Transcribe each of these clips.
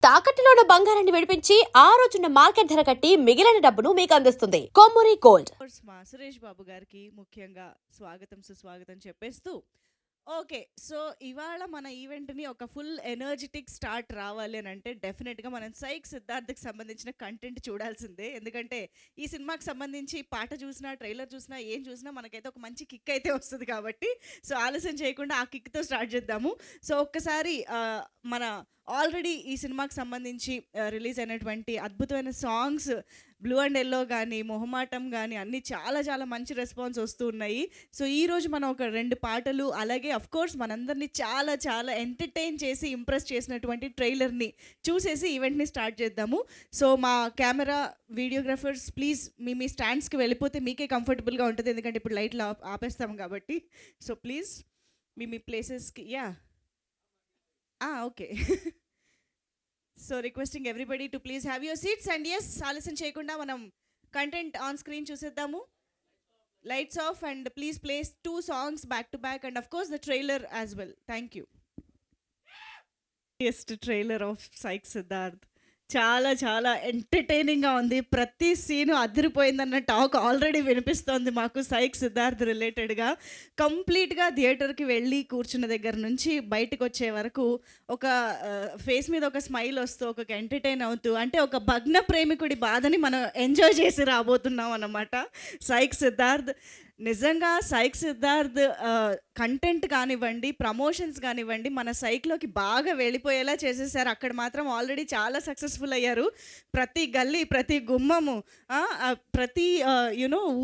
తాకట్టులో ఉన్న బంగారాన్ని విడిపించి ఆ రోజున్న మార్కెట్ ధర కట్టి మిగిలిన డబ్బును మీకు అందిస్తుంది కొమ్మూరి గోల్డ్. మా సురేష్ బాబు గారికి ముఖ్యంగా స్వాగతం సుస్వాగతం చెప్పేస్తూ ఓకే. సో ఇవాళ మన ఈవెంట్‌ని ఒక ఫుల్ ఎనర్జిటిక్ స్టార్ట్ రావాలి అని అంటే డెఫినెట్‌గా మనం 'సైక్ సిద్ధార్థ్‌కి' సంబంధించిన కంటెంట్ చూడాల్సిందే. ఎందుకంటే ఈ సినిమాకి సంబంధించి పాట చూసినా, ట్రైలర్ చూసినా, ఏం చూసినా మనకైతే ఒక మంచి కిక్ అయితే వస్తది కాబట్టి సో ఆలస్యం చేయకుండా ఆ కిక్‌తో స్టార్ట్ చేద్దాము. సో ఒక్కసారి మన ఆల్రెడీ ఈ సినిమాకి సంబంధించి రిలీజ్ అయినటువంటి అద్భుతమైన సాంగ్స్ 'బ్లూ అండ్ ఎల్లో' గానీ, 'మొహమాటం' గానీ అన్నీ చాలా చాలా మంచి రెస్పాన్స్ వస్తూ ఉన్నాయి. సో ఈరోజు మనం ఒక 2 పాటలు అలాగే అఫ్‌కోర్స్ మనందరినీ చాలా చాలా ఎంటర్‌టైన్ చేసి ఇంప్రెస్ చేసినటువంటి ట్రైలర్‌ని చూసేసి ఈవెంట్‌ని స్టార్ట్ చేద్దాము. సో మా కెమెరా, వీడియోగ్రాఫర్స్ ప్లీజ్ మీ స్టాండ్స్‌కి వెళ్ళిపోతే మీకే కంఫర్టబుల్‌గా ఉంటుంది. ఎందుకంటే ఇప్పుడు లైట్లు ఆపేస్తాం కాబట్టి. సో ప్లీజ్ మీ ప్లేసెస్‌కి okay. So requesting everybody to please have your seats and yes ఆలస్యం చేయకుండా మనం కంటెంట్ ఆన్ స్క్రీన్ చూసేద్దాము. Lights off and please place 2 songs back to back and of course the trailer as well. Thank you. Trailer of Psych Siddharth చాలా చాలా ఎంటర్టైనింగ్గా ఉంది. ప్రతి scene అదిరిపోయిందన్న talk already వినిపిస్తోంది మాకు సైక్ సిద్ధార్థ్ రిలేటెడ్గా. కంప్లీట్గా థియేటర్కి వెళ్ళి కూర్చున్న దగ్గర నుంచి బయటకు వచ్చే వరకు ఒక ఫేస్ మీద ఒక స్మైల్ వస్తూ ఒక ఎంటర్టైన్ అవుతూ అంటే ఒక భగ్న ప్రేమికుడి బాధని మనం ఎంజాయ్ చేసి రాబోతున్నాం అన్నమాట. సైక్ సిద్ధార్థ్ నిజంగా సైక్ సిద్ధార్థ్ కంటెంట్ కానివ్వండి, ప్రమోషన్స్ కానివ్వండి, మన సైక్లోకి బాగా వెళ్ళిపోయేలా చేసేసారు. అక్కడ మాత్రం ఆల్రెడీ చాలా సక్సెస్ఫుల్ అయ్యారు. ప్రతి గల్లీ, ప్రతి గుమ్మము, ప్రతి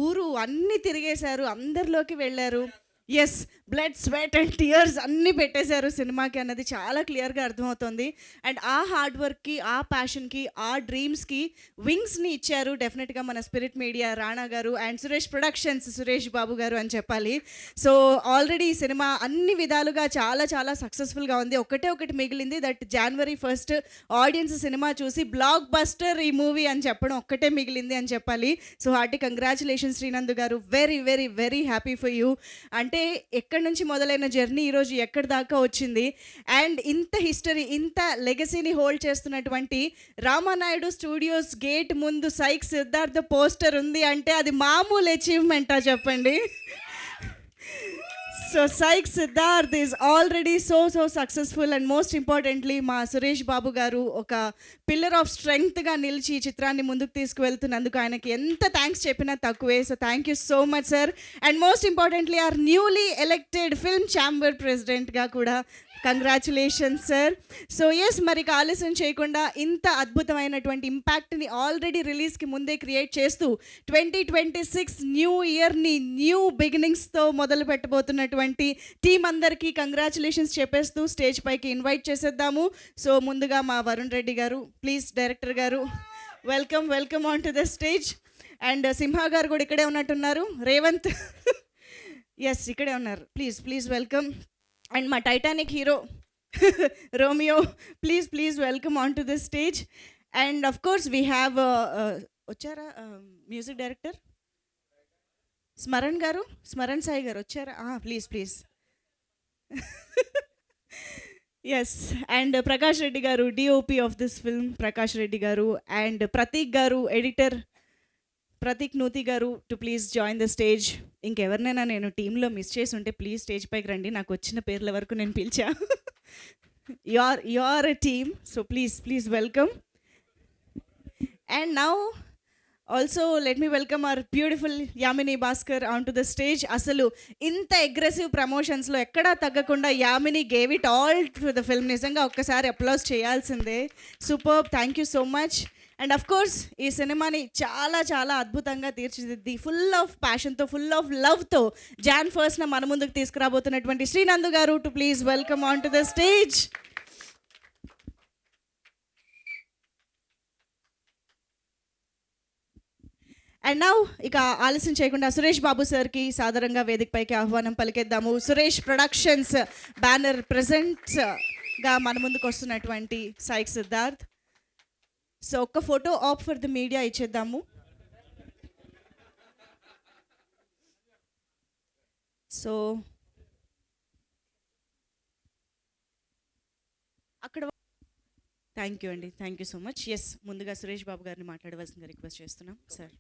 ఊరు అన్నీ తిరిగేశారు, అందరిలోకి వెళ్ళారు. Yes, blood, sweat and tears అన్నీ పెట్టేశారు సినిమాకి అన్నది చాలా క్లియర్గా అర్థమవుతుంది. అండ్ ఆ హార్డ్ వర్క్కి, ఆ ప్యాషన్కి, ఆ డ్రీమ్స్కి వింగ్స్ని ఇచ్చారు డెఫినెట్గా మన స్పిరిట్ మీడియా రాణా గారు అండ్ సురేష్ ప్రొడక్షన్స్ సురేష్ బాబు గారు అని చెప్పాలి. సో ఆల్రెడీ ఈ సినిమా అన్ని విధాలుగా చాలా చాలా సక్సెస్ఫుల్గా ఉంది. ఒకటి మిగిలింది, that January 1st audience cinema చూసి బ్లాక్ బస్టర్ ఈ మూవీ అని చెప్పడం ఒక్కటే మిగిలింది అని చెప్పాలి. సో హార్టీ కంగ్రాచులేషన్స్ శ్రీనంద్ గారు, very very very happy for you. అంటే ఎక్కడి నుంచి మొదలైన జర్నీ ఈరోజు ఎక్కడి దాకా వచ్చింది. అండ్ ఇంత హిస్టరీ, ఇంత లెగసీని హోల్డ్ చేస్తున్నటువంటి రామానాయుడు స్టూడియోస్ గేట్ ముందు సైక్ సిద్ధార్థ్ పోస్టర్ ఉంది అంటే అది మామూలు అచీవ్మెంటా చెప్పండి. So psych Siddharth is already so successful and most importantly మా సురేష్ బాబు గారు ఒక పిల్లర్ ఆఫ్ స్ట్రెంగ్త్గా నిలిచి ఈ చిత్రాన్ని ముందుకు తీసుకువెళ్తున్నందుకు ఆయనకి ఎంత థ్యాంక్స్ చెప్పినా తక్కువే. So thank you so much sir. And most importantly our newly elected film chamber ప్రెసిడెంట్గా కూడా కంగ్రాచులేషన్స్ సార్. సో ఎస్, మరి ఆలస్యం చేయకుండా ఇంత అద్భుతమైనటువంటి ఇంపాక్ట్ని ఆల్రెడీ రిలీజ్కి ముందే క్రియేట్ చేస్తూ 2026 న్యూ ఇయర్ని న్యూ బిగినింగ్స్తో మొదలు పెట్టబోతున్నటువంటి టీం అందరికీ కంగ్రాచులేషన్స్ చెప్పేస్తూ స్టేజ్ పైకి ఇన్వైట్ చేసేద్దాము. సో ముందుగా మా వరుణ్ రెడ్డి గారు, ప్లీజ్ డైరెక్టర్ గారు, welcome on to the stage. And Simha garu కూడా ఇక్కడే ఉన్నట్టున్నారు. రేవంత్ ఎస్ ఇక్కడే ఉన్నారు. Please welcome. అండ్ మా Titanic hero Romeo, please welcome on to this stage. And of course we have వచ్చారా మ్యూజిక్ డైరెక్టర్ స్మరణ్ సాయి గారు వచ్చారా? Please yes. And Prakash Reddy garu, DOP of this film Prakash Reddy garu. And Prateek garu, editor Prateek Nuthi garu, to please join the stage. ఇంకెవరినైనా నేను టీంలో miss చేసి ఉంటే please stage పైకి రండి. నాకు వచ్చిన పేర్ల వరకు నేను పిలిచా. You are a team, so please welcome. And now also let me welcome our beautiful Yamini Bhaskar on to the stage. అసలు ఇంత అగ్రెసివ్ ప్రమోషన్స్లో ఎక్కడా తగ్గకుండా Yamini gave it all to the film. నిజంగా ఒక్కసారి అప్లాస్ చేయాల్సిందే. Super, thank you so much. And of course ఈ సినిమాని చాలా చాలా అద్భుతంగా తీర్చిదిద్ది ఫుల్ ఆఫ్ ప్యాషన్తో, ఫుల్ ఆఫ్ లవ్తో Jan 1st మన ముందుకు తీసుకురాబోతున్నటువంటి శ్రీనంద్ గారు, to please welcome on to the stage. And now ఇక ఆలస్యం చేయకుండా సురేష్ బాబు సార్కి సాధారణంగా వేదికపైకి ఆహ్వానం పలికేద్దాము. సురేష్ ప్రొడక్షన్స్ బ్యానర్ ప్రెజెంట్స్గా మన ముందుకు వస్తున్నటువంటి సైక్ సిద్ధార్థ్. సో ఒక్క photo op for the media ఇచ్చేద్దాము. సో అక్కడ థ్యాంక్ యూ అండి, thank you so much. Yes, ముందుగా సురేష్ బాబు గారిని మాట్లాడవలసిందిగా రిక్వెస్ట్ చేస్తున్నాం సార్.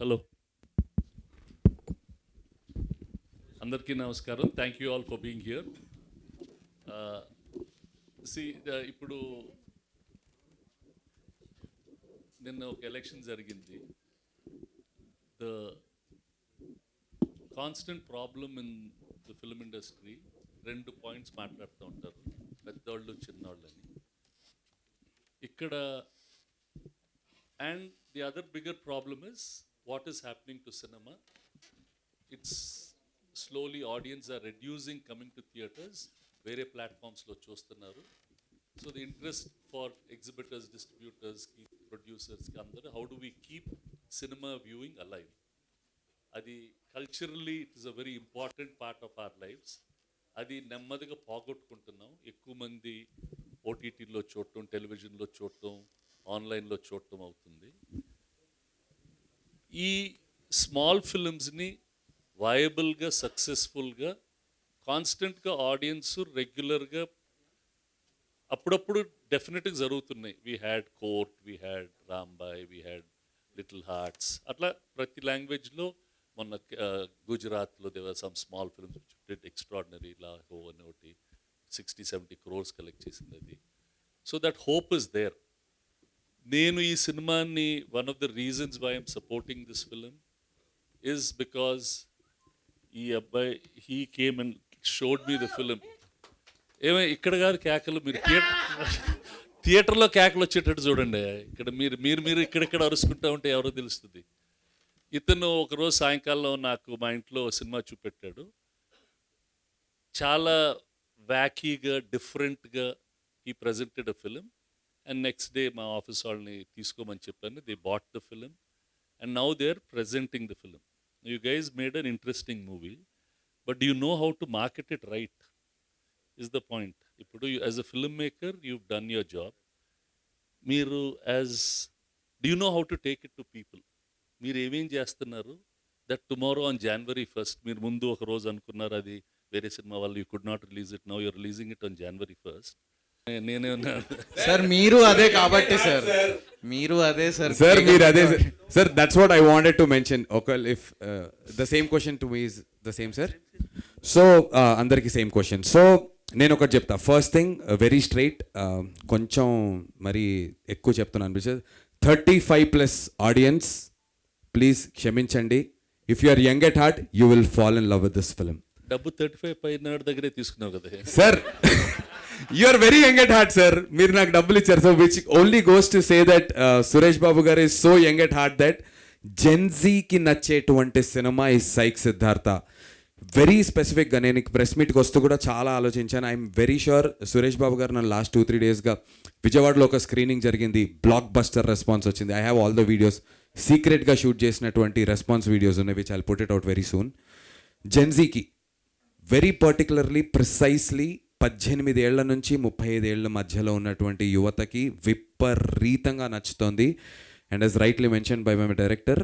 హలో, అందరికీ నమస్కారం. Thank you all for being here. ఇప్పుడు నిన్న ఒక ఎలక్షన్ జరిగింది. The constant problem in the film industry, 2 points మాట్లాడుతూ ఉంటారు, పెద్దవాళ్ళు చిన్నవాళ్ళని. ఇక్కడ and the other bigger problem is what is happening to cinema. It's slowly audience are reducing coming to theaters, వేరే ప్లాట్ఫామ్స్లో చూస్తున్నారు. So the interest for exhibitors, డిస్ట్రిబ్యూటర్స్కి, ప్రొడ్యూసర్స్కి అందరూ how do we keep cinema viewing alive. అది culturally it is a very important part of our lives. అది నెమ్మదిగా పోగొట్టుకుంటున్నాం. ఎక్కువ మంది ఓటీటీలో చూడటం, టెలివిజన్లో చూడటం, ఆన్లైన్లో చూడటం అవుతుంది. ఈ స్మాల్ ఫిల్మ్స్ని వయబుల్గా, సక్సెస్ఫుల్గా, కాన్స్టెంట్గా ఆడియన్స్ రెగ్యులర్గా అప్పుడప్పుడు డెఫినెట్గా జరుగుతున్నాయి. We had Court, we had Rambai, we had little hearts, అట్లా ప్రతి లాంగ్వేజ్లో. మొన్న గుజరాత్లో there were some small films which did extraordinary, Laalo అని ఒకటి 60-70 crores కలెక్ట్ చేసింది అది. So that hope is there. నేను ఈ సినిమాని one of the reasons why I'm supporting this film is because ఈ అబ్బాయి he came and showed me the film. ఏమో ఇక్కడ కాదు కేకలు, మీరు థియేటర్లో కేకలు వచ్చేటట్టు చూడండి. ఇక్కడ మీరు ఇక్కడెక్కడ అరుచుకుంటా ఉంటే ఎవరో తెలుస్తుంది. ఇతను ఒకరోజు సాయంకాలం నాకు మా ఇంట్లో సినిమా చూపెట్టాడు. చాలా వ్యాకీగా, డిఫరెంట్గా he presented a film. And next day మా ఆఫీస్ వాళ్ళని తీసుకోమని చెప్పాను. They bought the film and now they are presenting the film. You guys made an interesting movie, but you know how to market it right is the point. ఇప్పుడు as a film maker you done your job. మీరు do you know how to take it to people? మీరు ఏమేం చేస్తున్నారు that tomorrow on January 1st, మీరు ముందు ఒక రోజు అనుకున్నారు అది వేరే సినిమా వాళ్ళు, you could not release it, now you're releasing it on January 1st. నేనే సార్ మీరు అదే కాబట్టి సార్ మీరు అదే సార్ సార్ మీరు అదే sir. That's what I wanted to mention. ఒకవేళ if the same question to me is the same sir. So అందరికీ సేమ్ క్వశ్చన్. సో నేను ఒకటి చెప్తా. ఫస్ట్ థింగ్ వెరీ స్ట్రైట్, కొంచెం మరి ఎక్కువ చెప్తున్నాను అనిపించదు. 35+ ఆడియన్స్ ప్లీజ్ క్షమించండి. If you are young at heart you will fall in love with this film. డబ్బు 35 పైన దగ్గరే తీసుకున్నావు కదా sir. You are very young at heart sir. మీరు నాకు డబ్బులు ఇచ్చారు. So which only goes to say that Suresh Babu garu is so young at heart that జెన్జీకి నచ్చేటువంటి సినిమా ఈ సైక్ సిద్ధార్థ. వెరీ స్పెసిఫిక్గా నేను ప్రెస్ మీట్కి వస్తూ కూడా చాలా ఆలోచించాను. I'm very sure Suresh Babu garu నన్ను లాస్ట్ 2-3 డేస్గా విజయవాడలో ఒక స్క్రీనింగ్ జరిగింది, బ్లాక్ బస్టర్ రెస్పాన్స్ వచ్చింది. I have all the videos, సీక్రెట్గా షూట్ చేసినటువంటి రెస్పాన్స్ వీడియోస్ ఉన్నాయి, which I will put it out very soon. జెన్జీకి వెరీ పర్టికులర్లీ ప్రిసైస్లీ 18 ఏళ్ల నుంచి 35 ఏళ్ల మధ్యలో ఉన్నటువంటి యువతకి విపరీతంగా నచ్చుతోంది. And as rightly mention by my director,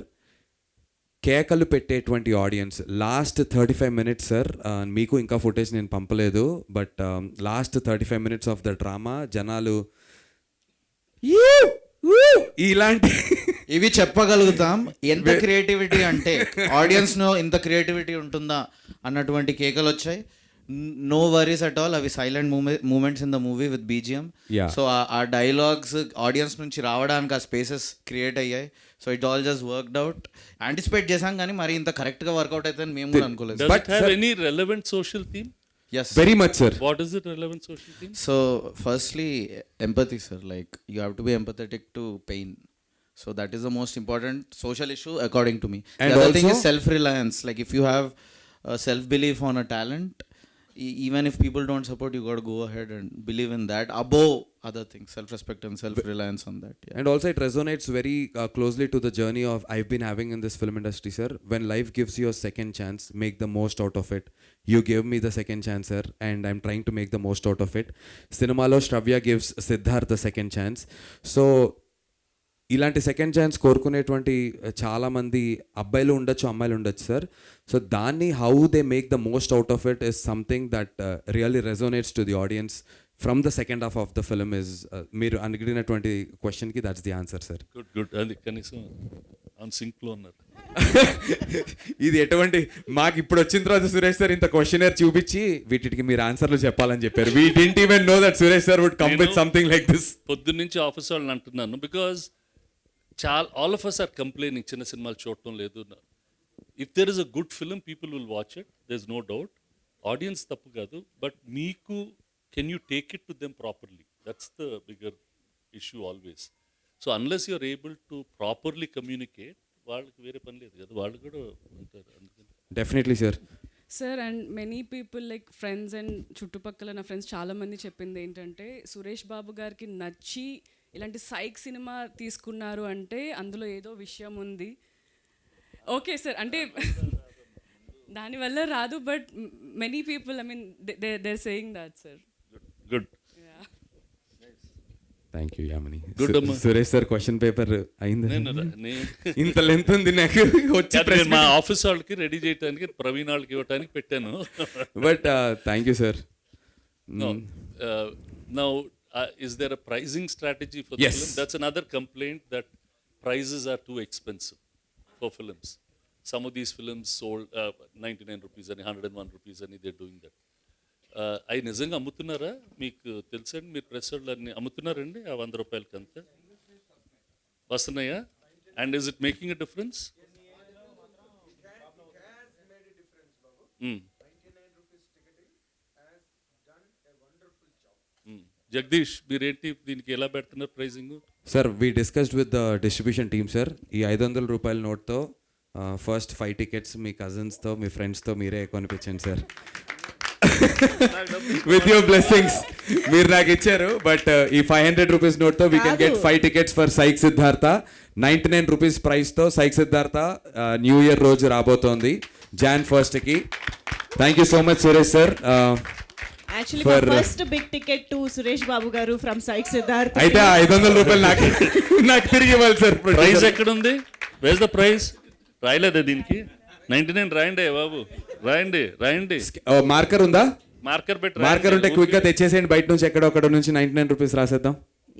కేకలు పెట్టేటువంటి ఆడియన్స్. లాస్ట్ 35 minutes సార్, మీకు ఇంకా ఫుటేజ్ నేను పంపలేదు, but last 35 minutes of the drama జనాలు ఇలాంటి ఇవి చెప్పగలుగుతాం. ఎంత క్రియేటివిటీ అంటే ఆడియన్స్ నో ఇంత క్రియేటివిటీ ఉంటుందా అన్నటువంటి కేకలు వచ్చాయి. No worries at all. అవి silent moments in the movie with BGM. So ఆ డైలాగ్స్ ఆడియన్స్ నుంచి రావడానికి ఆ స్పేసెస్ క్రియేట్ అయ్యాయి. So it all just worked out. Anticipate చేసాం కానీ మరి ఇంత కరెక్ట్గా వర్కౌట్ అయితే మేము కూడా అనుకోలేదు. Does it have any relevant social theme? Yes. Very much sir. What is it relevant social theme? So firstly, empathy, sir. Like you have to be empathetic to pain. So that is the most important social issue according to me. And the other thing also- is self-reliance. Like if you have self-belief on a talent, even if people don't support, you got to go ahead and believe in that above other things. Self-respect and self-reliance on that. Yeah. And also it resonates very closely to the journey of I've been having in this film industry, sir. When life gives you a second chance, make the most out of it. You gave me the second chance, sir, and I'm trying to make the most out of it. Cinemalo Shravya gives Siddharth the second chance. So ఇలాంటి second chance కోరుకునేటువంటి చాలామంది అబ్బాయిలు ఉండొచ్చు, అమ్మాయిలు ఉండొచ్చు sir. So దాన్ని how they make the most out of it is something that really resonates to the audience from the second half of the film is మీరు అడిగినటువంటి క్వశ్చన్కి that's the answer sir. Good అది కనీసం on సింక్లో ఉన్నారు. ఇది ఎటువంటి మాకు ఇప్పుడు వచ్చిన తర్వాత సురేష్ సార్ ఇంత క్వశ్చనర్ చూపించి వీటికి మీరు ఆన్సర్లు చెప్పాలని చెప్పారు. We didn't even know that Suresh sir would come with something like this. పొద్దున్నుంచి ఆఫీస్ వాళ్ళని అంటున్నాను, because all of us are complaining చిన్న సినిమాలు చూడటం లేదు. If there is a good film people will watch it, there is no doubt. Audience తప్పు కాదు, but మీకు can you take it to them properly, that's the bigger issue always. So unless you're able to properly communicate, వాళ్ళకి వేరే పని లేదు కదా, వాళ్ళు కూడా ఉంటారు. అందుకని definitely sir. Sir and many people like friends and చుట్టుపక్కల నా ఫ్రెండ్స్ చాలామంది చెప్పింది ఏంటంటే సురేష్ బాబు గారికి నచ్చి ఇలాంటి సైక్ సినిమా తీసుకున్నారు అంటే అందులో ఏదో విషయం ఉంది. ఓకే సార్, అంటే దానివల్ల రాదు, but many people I mean they saying that sir. Good. Thank you Yamini. Good అమ్మా. సురేష్ సార్ క్వశ్చన్ పేపర్ అయింది. నేను ఇంత లెంత్ ఉంది నాకు వచ్చి నేను మా ఆఫీస్ వాళ్ళకి రెడీ చేయడానికి, ప్రవీణ్ వాళ్ళకి ఇవ్వడానికి పెట్టాను. But thank you sir. Now, is there a pricing strategy for the Yes. film? That's another complaint, that prices are too expensive for films. Some of these films sold 99 rupees and 101 rupees and they're doing that. అవి నిజంగా అమ్ముతున్నారా? మీకు తెలుసండి, మీరు press వాళ్ళు అన్ని అమ్ముతున్నారండి ఆ 100 రూపాయలకి అంతా వస్తున్నాయా? And is it making a difference? Jagadish, మీరేంటి దీనికి ఎలా పెడుతున్నారు pricing? Sir we discussed with the distribution team sir. ఈ 500 రూపాయల నోట్తో ఫస్ట్ 5 టికెట్స్ మీ కజిన్స్తో మీ ఫ్రెండ్స్తో మీరే కొనిపించండి సార్. విత్ యువర్ బ్లెస్సింగ్స్ మీరు నాకు ఇచ్చారు. బట్ ఈ 500 రూపీస్ నోట్తో we can get 5 tickets for Psych Siddhartha. 99 rupees ప్రైస్తో సైక్ సిద్ధార్థ న్యూ ఇయర్ రోజు రాబోతోంది Jan 1st. Thank you so much Suresh sir. Actually For, first big ticket to Suresh Babu garu from psych Siddharth. అయితే ఆ 500 రూపాయలు నాకు తిరిగి ఇవ్వాలి సార్. ప్రైస్ ఎక్కడుంది? వేస్ ద ప్రైస్? రాయలేదా దీనికి? 99 రాయండి బాబు, రాయండి. మార్కర్ ఉందా? మార్కర్ పెట్టి మార్కర్ ఉంటే క్విక్ గా తెచ్చేసేయండి బయట నుంచి, ఎక్కడొక్కడ నుంచి 99 రూపీస్ రాసేద్దాం.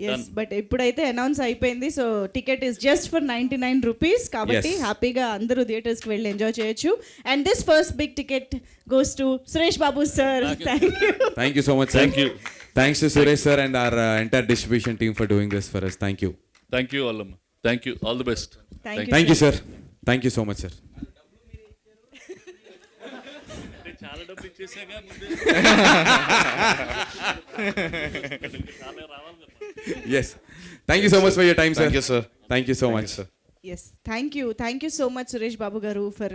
ఎస్, బట్ ఇప్పుడైతే అనౌన్స్ అయిపోయింది. So ticket is just for 99 rupees. కాబట్టి Yes. హ్యాపీగా అందరూ థియేటర్స్కి వెళ్ళి ఎంజాయ్ చేయొచ్చు. And this first big ticket goes to Suresh Babu sir. Thank you. Thank you so much. Thank you. Thanks to Suresh sir and our entire distribution team for doing this for us. Thank you. Thank you అల్లమ్మ, thank you, all the best. Thank Thank you sir. Thank you so much sir. చాలా డబ్బులు ఇచ్చేసాగా ముందే. Yes. Thank you so much for your time sir. Thank you, sir. Thank you so much sir. Yes, thank you so much Suresh Babu garu for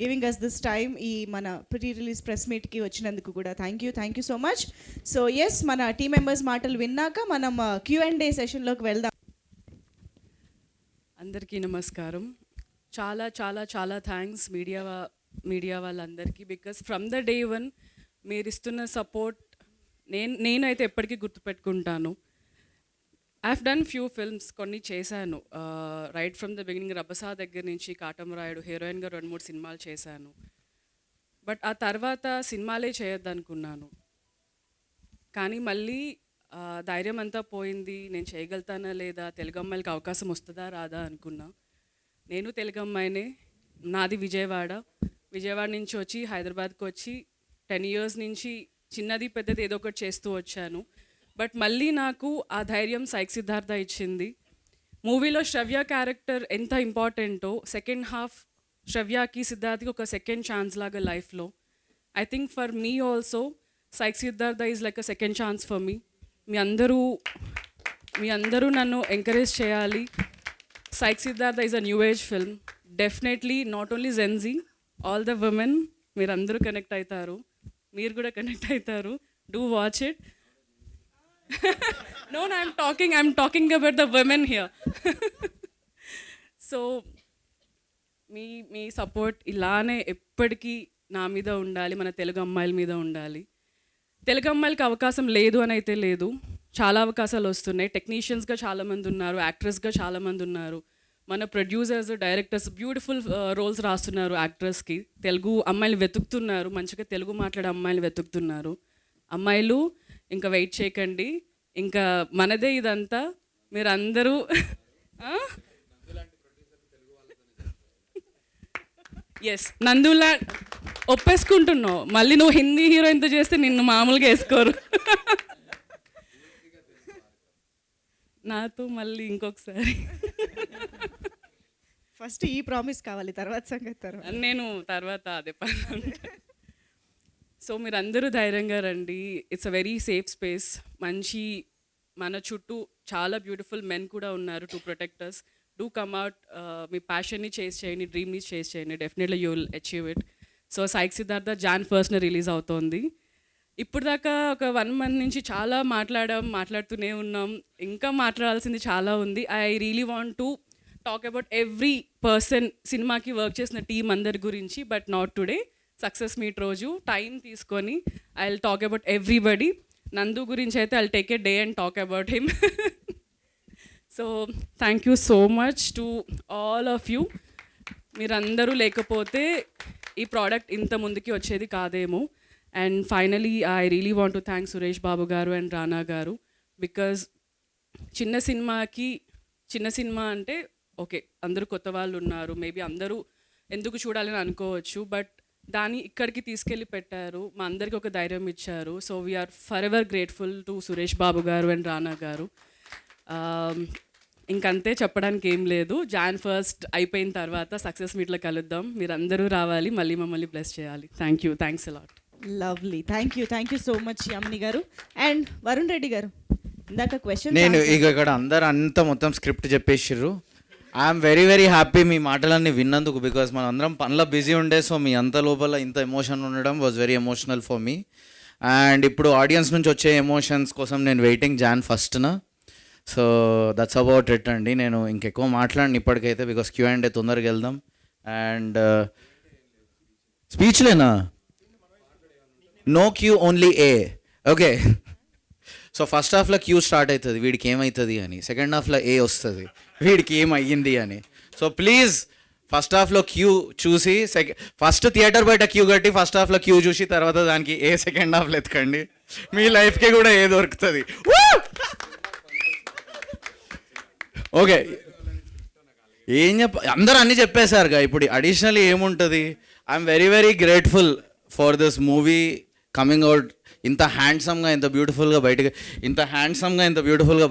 giving us this time. ఈ మన pre release press మీట్కి వచ్చినందుకు కూడా thank you so much. So yes, మన team members మాటలు విన్నాక మనం Q&A సెషన్లోకి వెళ్దాం. అందరికీ నమస్కారం. చాలా చాలా చాలా థ్యాంక్స్ మీడియా వాళ్ళందరికీ. Because from the day one మీరు ఇస్తున్న సపోర్ట్ నేనైతే ఎప్పటికీ గుర్తుపెట్టుకుంటాను. I have done few films, కొన్ని చేశాను. Right from the beginning Rabhasa దగ్గర నుంచి కాటమరాయుడు హీరోయిన్గా 2-3 సినిమాలు చేశాను. బట్ ఆ తర్వాత సినిమాలే చేయొద్దనుకున్నాను. కానీ మళ్ళీ ధైర్యం అంతా పోయింది. నేను చేయగలుగుతానా లేదా, తెలుగు అమ్మాయిలకి అవకాశం వస్తుందా రాదా అనుకున్నా. నేను తెలుగు అమ్మాయినే, నాది విజయవాడ నుంచి వచ్చి హైదరాబాద్కి వచ్చి 10 years నుంచి చిన్నది పెద్దది ఏదో ఒకటి చేస్తూ వచ్చాను. బట్ మళ్ళీ నాకు ఆ ధైర్యం సైక్ సిద్ధార్థ ఇచ్చింది. మూవీలో శ్రవ్య క్యారెక్టర్ ఎంత ఇంపార్టెంటో, సెకండ్ హాఫ్ శ్రవ్యకి సిద్ధార్థకి ఒక సెకండ్ ఛాన్స్ లాగా లైఫ్లో. I think for me also Psych Siddhartha is like a second chance for me. మీ అందరూ నన్ను ఎంకరేజ్ చేయాలి. Psych Siddhartha is a new age film. Definitely not only gen Z, all the women మీరందరూ connect అవుతారు, మీరు కూడా కనెక్ట్ అవుతారు. Do watch it. No, I'm talking about the women here. So మీ సపోర్ట్ ఇలానే ఎప్పటికీ నా మీద ఉండాలి, మన తెలుగు అమ్మాయిల మీద ఉండాలి. తెలుగు అమ్మాయిలకి అవకాశం లేదు అని అయితే లేదు. చాలా అవకాశాలు వస్తున్నాయి. టెక్నీషియన్స్గా చాలామంది ఉన్నారు, యాక్ట్రెస్గా చాలామంది ఉన్నారు, మన ప్రొడ్యూసర్స్, డైరెక్టర్స్ బ్యూటిఫుల్ రోల్స్ రాస్తున్నారు. యాక్ట్రెస్కి తెలుగు అమ్మాయిలు వెతుకుతున్నారు, మంచిగా తెలుగు మాట్లాడే అమ్మాయిలు వెతుకుతున్నారు. అమ్మాయిలు ఇంకా వెయిట్ చేయకండి, ఇంకా మనదే ఇదంతా. మీరు అందరూ ఎస్ నందులా ఒప్పేసుకుంటున్నావు, మళ్ళీ నువ్వు హిందీ హీరోయిన్తో చేస్తే నిన్ను మామూలుగా వేసుకోరు. నాతో మళ్ళీ ఇంకొకసారి ఫస్ట్ ఈ ప్రామిస్ కావాలి, తర్వాత సంగతి తర్వాత. నేను తర్వాత అదే పని. సో మీరందరూ ధైర్యంగా రండి. It's a very safe space. మంచి మన చుట్టూ చాలా బ్యూటిఫుల్ మెన్ కూడా ఉన్నారు to protectors. Do come out, మీ ప్యాషన్ని చేస్ చేయండి, డ్రీమ్ని చేస్ చేయండి. Definitely you will achieve it. So Psych Siddhartha Jan 1st release అవుతోంది. ఇప్పుడు దాకా ఒక 1 month నుంచి చాలా మాట్లాడుతూనే ఉన్నాం. ఇంకా మాట్లాడాల్సింది చాలా ఉంది. I really want to talk about every person, సినిమాకి వర్క్ చేసిన టీం అందరి గురించి, but not today. Success meet రోజు టైం తీసుకొని I will talk about everybody. Nandu గురించి అయితే I will take a day and talk about him. So thank you so much to all of you. మీరందరూ లేకపోతే ఈ ప్రోడక్ట్ ఇంత ముందుకి వచ్చేది కాదేమో. And finally I really want to thank Suresh Babu garu and రానా గారు, బికాజ్ చిన్న సినిమా అంటే ఓకే అందరూ కొత్త వాళ్ళు ఉన్నారు, మేబీ అందరూ ఎందుకు చూడాలని అనుకోవచ్చు, బట్ దాన్ని ఇక్కడికి తీసుకెళ్ళి పెట్టారు, మా అందరికీ ఒక ధైర్యం ఇచ్చారు. So we are forever grateful to Suresh Babu garu and రానా గారు. ఇంకంతే, చెప్పడానికి ఏం లేదు. Jan 1st అయిపోయిన తర్వాత సక్సెస్ మీట్లో కలుద్దాం. మీరు అందరూ రావాలి, మళ్ళీ మమ్మల్ని బ్లెస్ చేయాలి. Thanks a lot. Lovely, thank you so much Yamini గారు. అండ్ వరుణ్ రెడ్డి గారు, ఇందాక క్వశ్చన్ నేను ఇక్కడ అందరు అంతా మొత్తం స్క్రిప్ట్ చెప్పేసిర్రు. ఐఎమ్ వెరీ హ్యాపీ మీ మాటలన్నీ విన్నందుకు, బికాస్ మనం అందరం పనిలో బిజీ ఉండే. సో మీ అంత లోపల ఇంత ఎమోషన్ ఉండడం was very emotional for me. And ఇప్పుడు ఆడియన్స్ నుంచి వచ్చే ఎమోషన్స్ కోసం నేను waiting Jan 1st. So that's about it అండి. నేను ఇంకెక్కువ మాట్లాడిన ఇప్పటికైతే, బికాస్ Q&A తొందరగా వెళ్దాం. అండ్ స్పీచ్లేనా? No Q, only A. Okay. So first హాఫ్లో క్యూ స్టార్ట్ అవుతుంది, వీడికి ఏమవుతుంది అని. సెకండ్ హాఫ్లో ఏ వస్తుంది, వీడికి ఏమయ్యింది అని. సో ప్లీజ్ ఫస్ట్ హాఫ్లో క్యూ చూసి ఫస్ట్ థియేటర్ బయట క్యూ కట్టి ఫస్ట్ హాఫ్లో క్యూ చూసి తర్వాత దానికి ఏ సెకండ్ హాఫ్లో ఎత్తుకండి. మీ లైఫ్కి కూడా ఏ దొరుకుతుంది. ఓకే, అందరూ అన్నీ చెప్పేశారుగా. ఇప్పుడు అడిషనల్ ఏముంటుంది? I'm very grateful for this movie coming out. ఇంత హ్యాండ్సమ్గా ఇంత బ్యూటిఫుల్గా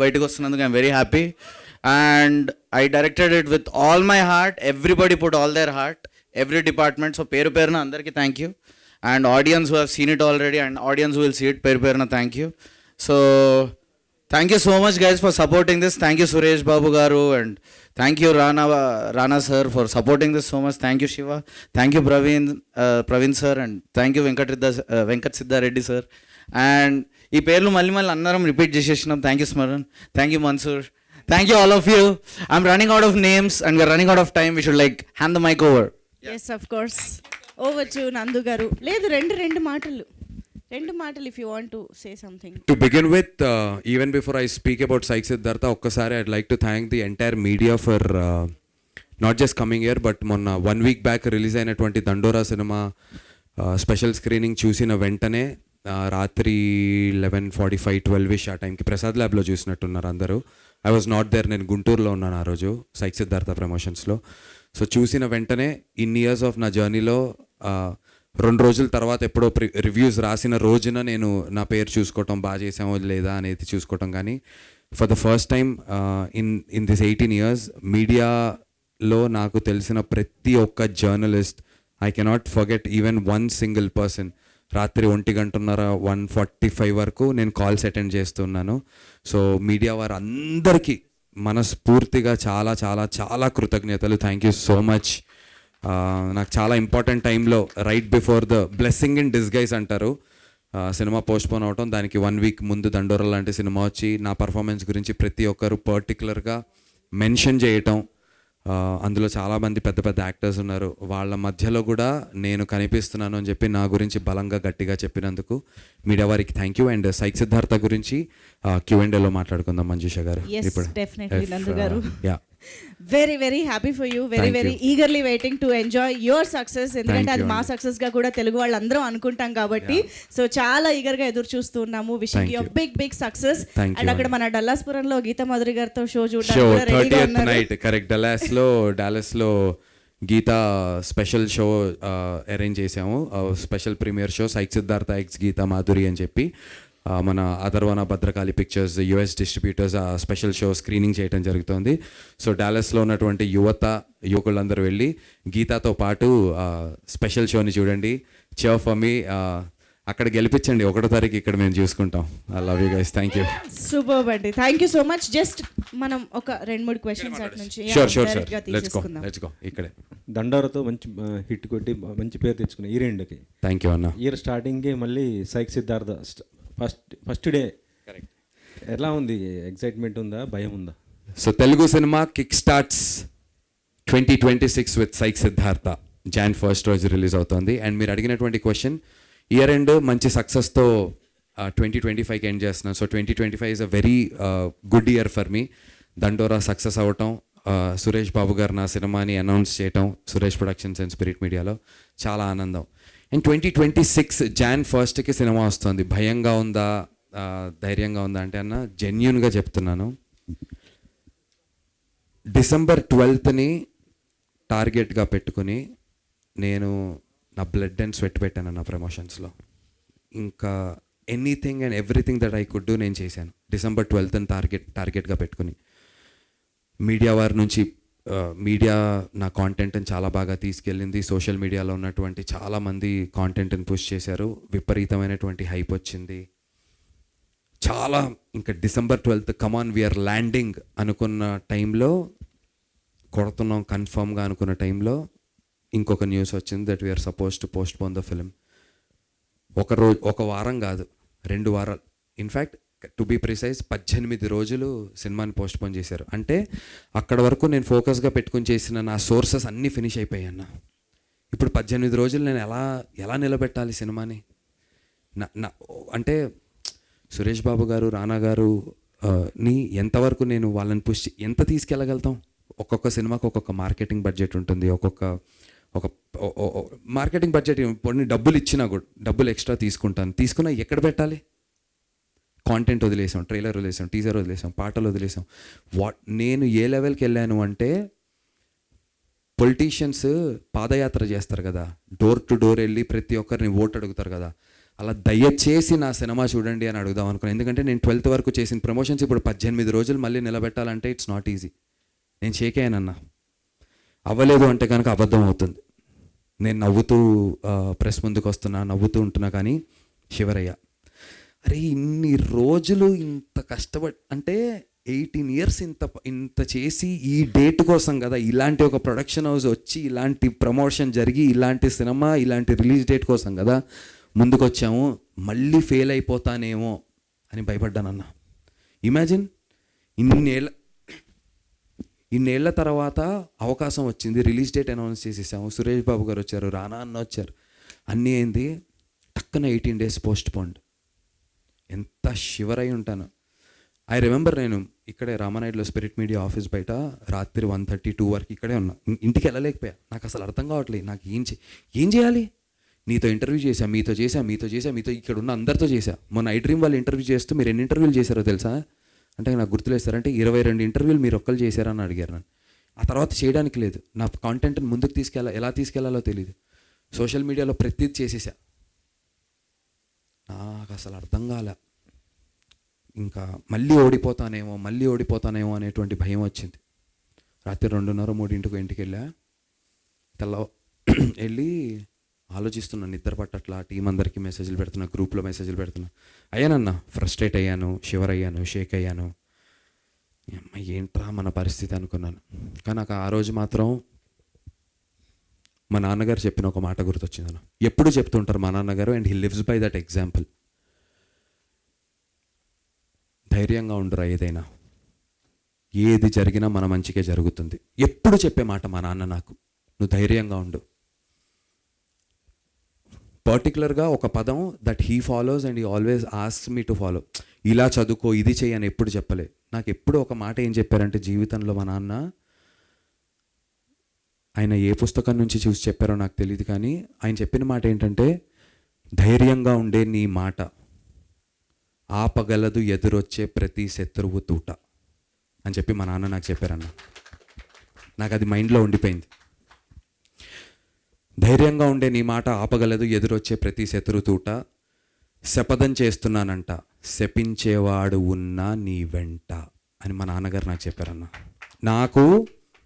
బయటకు వస్తున్నందుకు I'm very happy. And I directed it with all my heart. Everybody put all their heart, every department. So పేరున అందరికీ thank you. And audience who have seen it already and audience will see it, పేరున thank you. So thank you so much guys for supporting this. Thank you Suresh Babu garu, and thank you Rana sir for supporting this so much. Thank you Shiva, thank you Praveen sir, and thank you Venkat Siddha Reddy sir. And ee perlu malli annaram repeat chesesnam. Thank you Smaran, thank you Mansur, thank you all of you. I'm running out of names and we're running out of time. We should hand the mic over. Yes of course, over to Nandu garu. లేదు, రెండు మాటలు if you want to say something. To begin with, even before I speak about Saik Siddhartha, okkasari I'd like to thank the entire media for not just coming here, but monna 1 week back release అయినటువంటి దండోరా cinema special screening చూసిన వెంటనే రాత్రి 11:45 12ish ఆ టైంకి ప్రసాద్ ల్యాబ్లో చూసినట్టున్నారు అందరూ. I was not there, నేను గుంటూరులో ఉన్నాను ఆ రోజు సైక్ సిద్ధార్థ ప్రమోషన్స్లో. సో చూసిన వెంటనే ఇన్ ఇయర్స్ ఆఫ్ నా జర్నీలో 2 రోజుల తర్వాత ఎప్పుడో రివ్యూస్ రాసిన రోజున నేను నా పేరు చూసుకోవటం, బాగా చేసామో లేదా అనేది చూసుకోవటం. కానీ for the first time in this 18 years మీడియాలో నాకు తెలిసిన ప్రతి ఒక్క journalist, I cannot forget even 1 single person. రాత్రి 1:30 1:45 వరకు నేను కాల్స్ అటెండ్ చేస్తున్నాను. సో మీడియా వారు అందరికీ మనస్ఫూర్తిగా చాలా చాలా చాలా కృతజ్ఞతలు. Thank you so much. నాకు చాలా ఇంపార్టెంట్ టైంలో right before the blessing in disguise అంటారు, సినిమా పోస్ట్పోన్ అవటం, దానికి 1 week ముందు దండోరా లాంటి సినిమా వచ్చి నా పర్ఫార్మెన్స్ గురించి ప్రతి ఒక్కరు పర్టికులర్గా మెన్షన్ చేయటం, అందులో చాలామంది పెద్ద పెద్ద యాక్టర్స్ ఉన్నారు. వాళ్ళ మధ్యలో కూడా నేను కనిపిస్తున్నాను అని చెప్పి నా గురించి బలంగా గట్టిగా చెప్పినందుకు మీడియా వారికి thank you. And psych Siddhartha గురించి Q&Aలో మాట్లాడుకుందాం మంజుష గారు. Yes, definitely, Nandu garu. Yeah very very happy for you, very Thank very you. Eagerly waiting to enjoy your success. ఎందుకంటే Thank అది you, మా Andy. సక్సెస్ గా కూడా తెలుగు వాళ్ళందరం అనుకుంటాం కాబట్టి సో చాలా ఈగర్ గా ఎదురు చూస్తూ ఉన్నాము. Wishing Thank you you. Big big success. Thank you, and అక్కడ Andy. మన డల్లాస్పురంలో గీతా మాధురి గారితో షో షో చూడడానికి కూడా రెడీగా 30th ఉన్నారు. నైట్ కరెక్ట్ డాలస్లో గీతా స్పెషల్ షో అరేంజ్ చేసాము. Special premiere show Psych Siddhartha x Geetha Madhuri అని చెప్పి మన Atharvana Bhadrakali Pictures US distributors ఆ స్పెషల్ షో స్క్రీనింగ్ చేయడం జరుగుతుంది. సో డాలస్లో ఉన్నటువంటి యువకులందరూ వెళ్ళి గీతాతో పాటు స్పెషల్ షోని చూడండి. Cheer for me. అక్కడ గెలిపించండి 1వ తారీఖు, ఇక్కడ మేము చూసుకుంటాం. I love you guys. Thank you. Super అండి, thank you so much. Just మనం ఒక 2-3 క్వశ్చన్స్ అటు నుంచి షూర్ direct గా లెట్స్ తీసేసుకుందాం. గో ఇక్కడే. దండోరతో మంచి హిట్ కొట్టి మంచి పేరు తెచ్చుకున్న ఈ రెండుకి థ్యాంక్ యూ అన్న. ఇయర్ స్టార్టింగ్కి మళ్ళీ సైక్ సిద్ధార్థ ఫస్ట్ డే ఎలా ఉంది? ఎక్సైట్మెంట్ ఉందా, భయం ఉందా? So Telugu cinema kick starts 2026 with psych Siddhartha. Jan 1st రోజు రిలీజ్ అవుతుంది. అండ్ మీరు అడిగినటువంటి క్వశ్చన్, ఇయర్ ఎండ్ మంచి సక్సెస్తో 2025కి ఎండ్ చేస్తున్నాను. So 2025 is a very good year for me. దండోరా సక్సెస్ అవ్వటం, సురేష్ బాబు గారు నా సినిమాని అనౌన్స్ చేయటం సురేష్ ప్రొడక్షన్స్ అండ్ స్పిరిట్ మీడియాలో చాలా ఆనందం. అండ్ 2026 Jan 1st సినిమా వస్తుంది. భయంగా ఉందా ధైర్యంగా ఉందా అంటే అన్న జెన్యున్గా చెప్తున్నాను, December 12th టార్గెట్గా పెట్టుకుని నేను నా బ్లడ్ అండ్ స్వెట్ పెట్టాను నా ప్రమోషన్స్లో. ఇంకా anything and everything that I could do నేను చేశాను. December 12th టార్గెట్గా పెట్టుకుని మీడియా వారి నుంచి మీడియా నా కాంటెంట్ని చాలా బాగా తీసుకెళ్ళింది. సోషల్ మీడియాలో ఉన్నటువంటి చాలామంది కాంటెంట్ని పుష్ చేశారు. విపరీతమైనటువంటి హైప్ వచ్చింది. చాలా ఇంకా December 12th కమాన్ వీఆర్ ల్యాండింగ్ అనుకున్న టైంలో, కొడుతున్నాం కన్ఫర్మ్గా అనుకున్న టైంలో ఇంకొక న్యూస్ వచ్చింది that we're suppose to postpone the film. ఒక వారం కాదు, 2 వారాలు, ఇన్ఫ్యాక్ట్ టు బీ ప్రిసైజ్ 18 రోజులు సినిమాని పోస్ట్ పోన్ చేశారు. అంటే అక్కడ వరకు నేను ఫోకస్గా పెట్టుకుని చేసిన నా సోర్సెస్ అన్నీ ఫినిష్ అయిపోయాయి అన్న. ఇప్పుడు 18 రోజులు నేను ఎలా నిలబెట్టాలి సినిమాని? నా అంటే సురేష్ బాబు గారు, రానా గారు ని ఎంతవరకు నేను వాళ్ళని పుష్ ఎంత తీసుకెళ్ళగలుగుతాం? ఒక్కొక్క సినిమాకి ఒక్కొక్క మార్కెటింగ్ బడ్జెట్ ఉంటుంది. ఒక మార్కెటింగ్ బడ్జెట్ కొన్ని డబ్బులు ఇచ్చినా కూడా డబ్బులు ఎక్స్ట్రా తీసుకున్నా ఎక్కడ పెట్టాలి? కాంటెంట్ వదిలేసాం, ట్రైలర్ వదిలేసాం, టీజర్ వదిలేసాం, పాటలు వదిలేసాం. నేను ఏ లెవెల్కి వెళ్ళాను అంటే, పొలిటీషియన్స్ పాదయాత్ర చేస్తారు కదా, డోర్ టు డోర్ వెళ్ళి ప్రతి ఒక్కరిని ఓటు అడుగుతారు కదా, అలా దయచేసి నా సినిమా చూడండి అని అడుగుదాం అనుకున్నాను. ఎందుకంటే నేను 12th వరకు చేసిన ప్రమోషన్స్ ఇప్పుడు 18 రోజులు మళ్ళీ నిలబెట్టాలంటే ఇట్స్ నాట్ ఈజీ. నేను షేక్ అయ్యానన్నా. అవ్వలేదు అంటే కనుక అబద్ధం అవుతుంది. నేను నవ్వుతూ ప్రెస్ ముందుకు వస్తున్నా, నవ్వుతూ ఉంటున్నా, కానీ షివరయ్యా. అరే ఇన్ని రోజులు ఇంత కష్టపడి, అంటే 18 years ఇంత చేసి ఈ డేట్ కోసం కదా, ఇలాంటి ఒక ప్రొడక్షన్ హౌస్ వచ్చి ఇలాంటి ప్రమోషన్ జరిగి ఇలాంటి సినిమా ఇలాంటి రిలీజ్ డేట్ కోసం కదా ముందుకు వచ్చాము. మళ్ళీ ఫెయిల్ అయిపోతానేమో అని భయపడ్డానన్న. ఇమాజిన్ ఇన్నేళ్ల తర్వాత అవకాశం వచ్చింది, రిలీజ్ డేట్ అనౌన్స్ చేసేసాము, సురేష్ బాబు గారు వచ్చారు, రానా అన్న వచ్చారు, అన్నీ అయింది. టక్కున 18 days పోస్ట్ పోన్డ్. ఎంత షివర్ అయి ఉంటాను. ఐ రిమెంబర్ నేను ఇక్కడే రామానాయుడులో స్పిరిట్ మీడియా ఆఫీస్ బయట రాత్రి 1:30-2 వరకు ఇక్కడే ఉన్నా. ఇంటికి వెళ్ళలేకపోయా. నాకు అసలు అర్థం కావట్లేదు నాకు ఏం చేయాలి. నీతో ఇంటర్వ్యూ చేశా, మీతో ఇక్కడ ఉన్న అందరితో చేశా. మొన్న ఐ డ్రీమ్ వాళ్ళు ఇంటర్వ్యూ చేస్తూ మీరు ఎన్ని ఇంటర్వ్యూలు చేశారో తెలుసా అంటే నాకు గుర్తులేస్తారంటే 22 ఇంటర్వ్యూలు మీరు ఒక్కరు చేశారని అడిగారు నన్ను. ఆ తర్వాత చేయడానికి లేదు. నా కాంటెంట్ని ముందుకు ఎలా తీసుకెళ్లాలో తెలియదు. సోషల్ మీడియాలో ప్రతిదీ చేసేసా. నాకు అసలు అర్థం కాలే. ఇంకా మళ్ళీ ఓడిపోతానేమో అనేటువంటి భయం వచ్చింది. రాత్రి 2:30-3 ఇంటికి వెళ్ళా. వెళ్ళి ఆలోచిస్తున్నాను, నిద్ర పట్టట్లా, టీం అందరికీ మెసేజ్లు పెడుతున్నా, గ్రూప్లో మెసేజ్లు పెడుతున్నా. అయ్యానన్నా, ఫ్రస్ట్రేట్ అయ్యాను, షివర్ అయ్యాను, షేక్ అయ్యాను. ఏంట్రా మన పరిస్థితి అనుకున్నాను. కానీ నాకు ఆ రోజు మాత్రం మా నాన్నగారు చెప్పిన ఒక మాట గుర్తొచ్చింది అన్న. ఎప్పుడు చెప్తుంటారు మా నాన్నగారు, and he lives by that example. ధైర్యంగా ఉండరా, ఏదైనా ఏది జరిగినా మన మంచికే జరుగుతుంది. ఎప్పుడు చెప్పే మాట మా నాన్న నాకు, నువ్వు ధైర్యంగా ఉండు. పర్టికులర్గా ఒక పదం that he follows and he always asks me to follow. ఇలా చదువుకో, ఇది చెయ్యి అని ఎప్పుడు చెప్పలే. నాకు ఎప్పుడు ఒక మాట ఏం చెప్పారంటే జీవితంలో మా నాన్న, ఆయన ఏ పుస్తకం నుంచి చూసి చెప్పారో నాకు తెలియదు, కానీ ఆయన చెప్పిన మాట ఏంటంటే, ధైర్యంగా ఉండే నీ మాట ఆపగలదు ఎదురొచ్చే ప్రతి శత్రువు తూట అని చెప్పి మా నాన్న నాకు చెప్పారన్న. నాకు అది మైండ్లో ఉండిపోయింది. ధైర్యంగా ఉండే నీ మాట ఆపగలదు ఎదురొచ్చే ప్రతి శత్రు తూట, శపథం చేస్తున్నానంట శపించేవాడు ఉన్నా నీ వెంట అని మా నాన్నగారు నాకు చెప్పారన్న.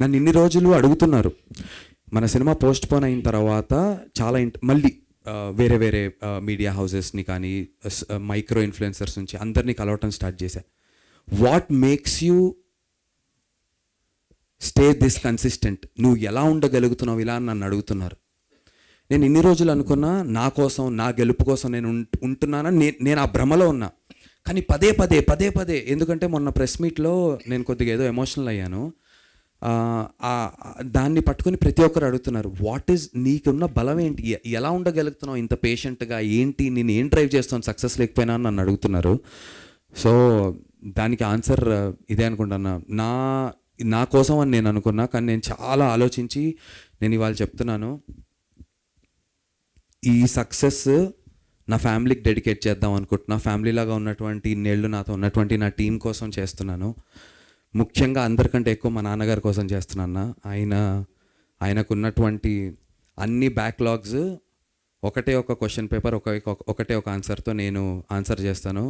నన్ను ఇన్ని రోజులు అడుగుతున్నారు. మన సినిమా పోస్ట్ పోన్ అయిన తర్వాత చాలా మళ్ళీ వేరే వేరే మీడియా హౌసెస్ని కానీ మైక్రో ఇన్ఫ్లుయెన్సర్స్ నుంచి అందరినీ కలవటం స్టార్ట్ చేశా. What makes you stay this consistent, నువ్వు ఎలా ఉండగలుగుతున్నావు ఇలా అని నన్ను అడుగుతున్నారు. నేను ఇన్ని రోజులు అనుకున్నా నా కోసం, నా గెలుపు కోసం నేను ఉంటున్నానని నేను ఆ భ్రమలో ఉన్నా. కానీ పదే పదే ఎందుకంటే మొన్న ప్రెస్ మీట్లో నేను కొద్దిగా ఏదో ఎమోషనల్ అయ్యాను. దాన్ని పట్టుకుని ప్రతి ఒక్కరు అడుగుతున్నారు, వాట్ ఈజ్ నీకున్న బలం ఏంటి, ఎలా ఉండగలుగుతున్నావు ఇంత పేషెంట్గా, ఏంటి నేను ఏం డ్రైవ్ చేస్తాను సక్సెస్ లేకపోయినా అని నన్ను అడుగుతున్నారు. సో దానికి ఆన్సర్ ఇదే అనుకుంటున్నా. నా కోసం అని నేను అనుకున్నా, కానీ నేను చాలా ఆలోచించి నేను ఇవాళ చెప్తున్నాను, ఈ సక్సెస్ నా ఫ్యామిలీకి డెడికేట్ చేద్దాం అనుకుంటున్నా. ఫ్యామిలీలాగా ఉన్నటువంటి ఇన్నేళ్ళు నాతో ఉన్నటువంటి నా టీం కోసం చేస్తున్నాను. ముఖ్యంగా అందరికంటే ఎక్కువ మా నాన్నగారి కోసం చేస్తున్నాను. ఆయనకున్నటువంటి అన్ని బ్యాక్లాగ్స్ ఒకటే ఒక క్వశ్చన్ పేపర్, ఒకటే ఒక ఆన్సర్తో నేను ఆన్సర్ చేస్తాను.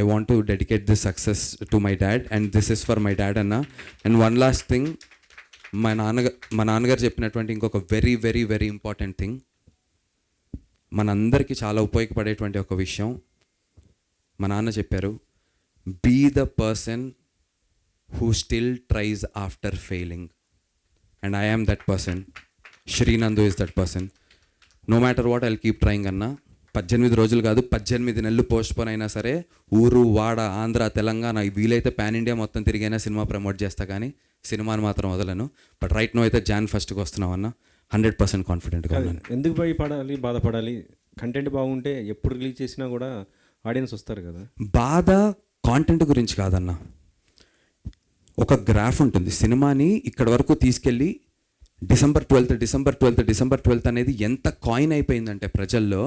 I want to dedicate this success to my dad and this is for my dad అన్న. అండ్ వన్ లాస్ట్ థింగ్, మా నాన్నగారు చెప్పినటువంటి ఇంకొక very very very important thing, మనందరికీ చాలా ఉపయోగపడేటువంటి ఒక విషయం మా నాన్న చెప్పారు, be the person who still tries after failing, and I am that person. Shri Nandu is that person. No matter what, I'll keep trying అన్న. 18 రోజులు కాదు, 18 నెలలు పోస్ట్ పోన్ అయినా సరే ఊరు వాడ ఆంధ్ర తెలంగాణ వీలైతే పాన్ ఇండియా మొత్తం తిరిగైనా సినిమా ప్రమోట్ చేస్తా, కానీ సినిమాని మాత్రం వదలను. బట్ రైట్ నో అయితే Jan 1st వస్తున్నాం అన్న. 100% కాన్ఫిడెంట్గా ఉన్నాను. ఎందుకు భయపడాలి, బాధపడాలి? కంటెంట్ బాగుంటే ఎప్పుడు రిలీజ్ చేసినా కూడా ఆడియన్స్ వస్తారు కదా. బాధ కాంటెంట్ గురించి కాదన్న. ఒక గ్రాఫ్ ఉంటుంది, సినిమాని ఇక్కడ వరకు తీసుకెళ్ళి డిసెంబర్ 12th అనేది ఎంత కాయిన్ అయిపోయిందంటే ప్రజల్లో,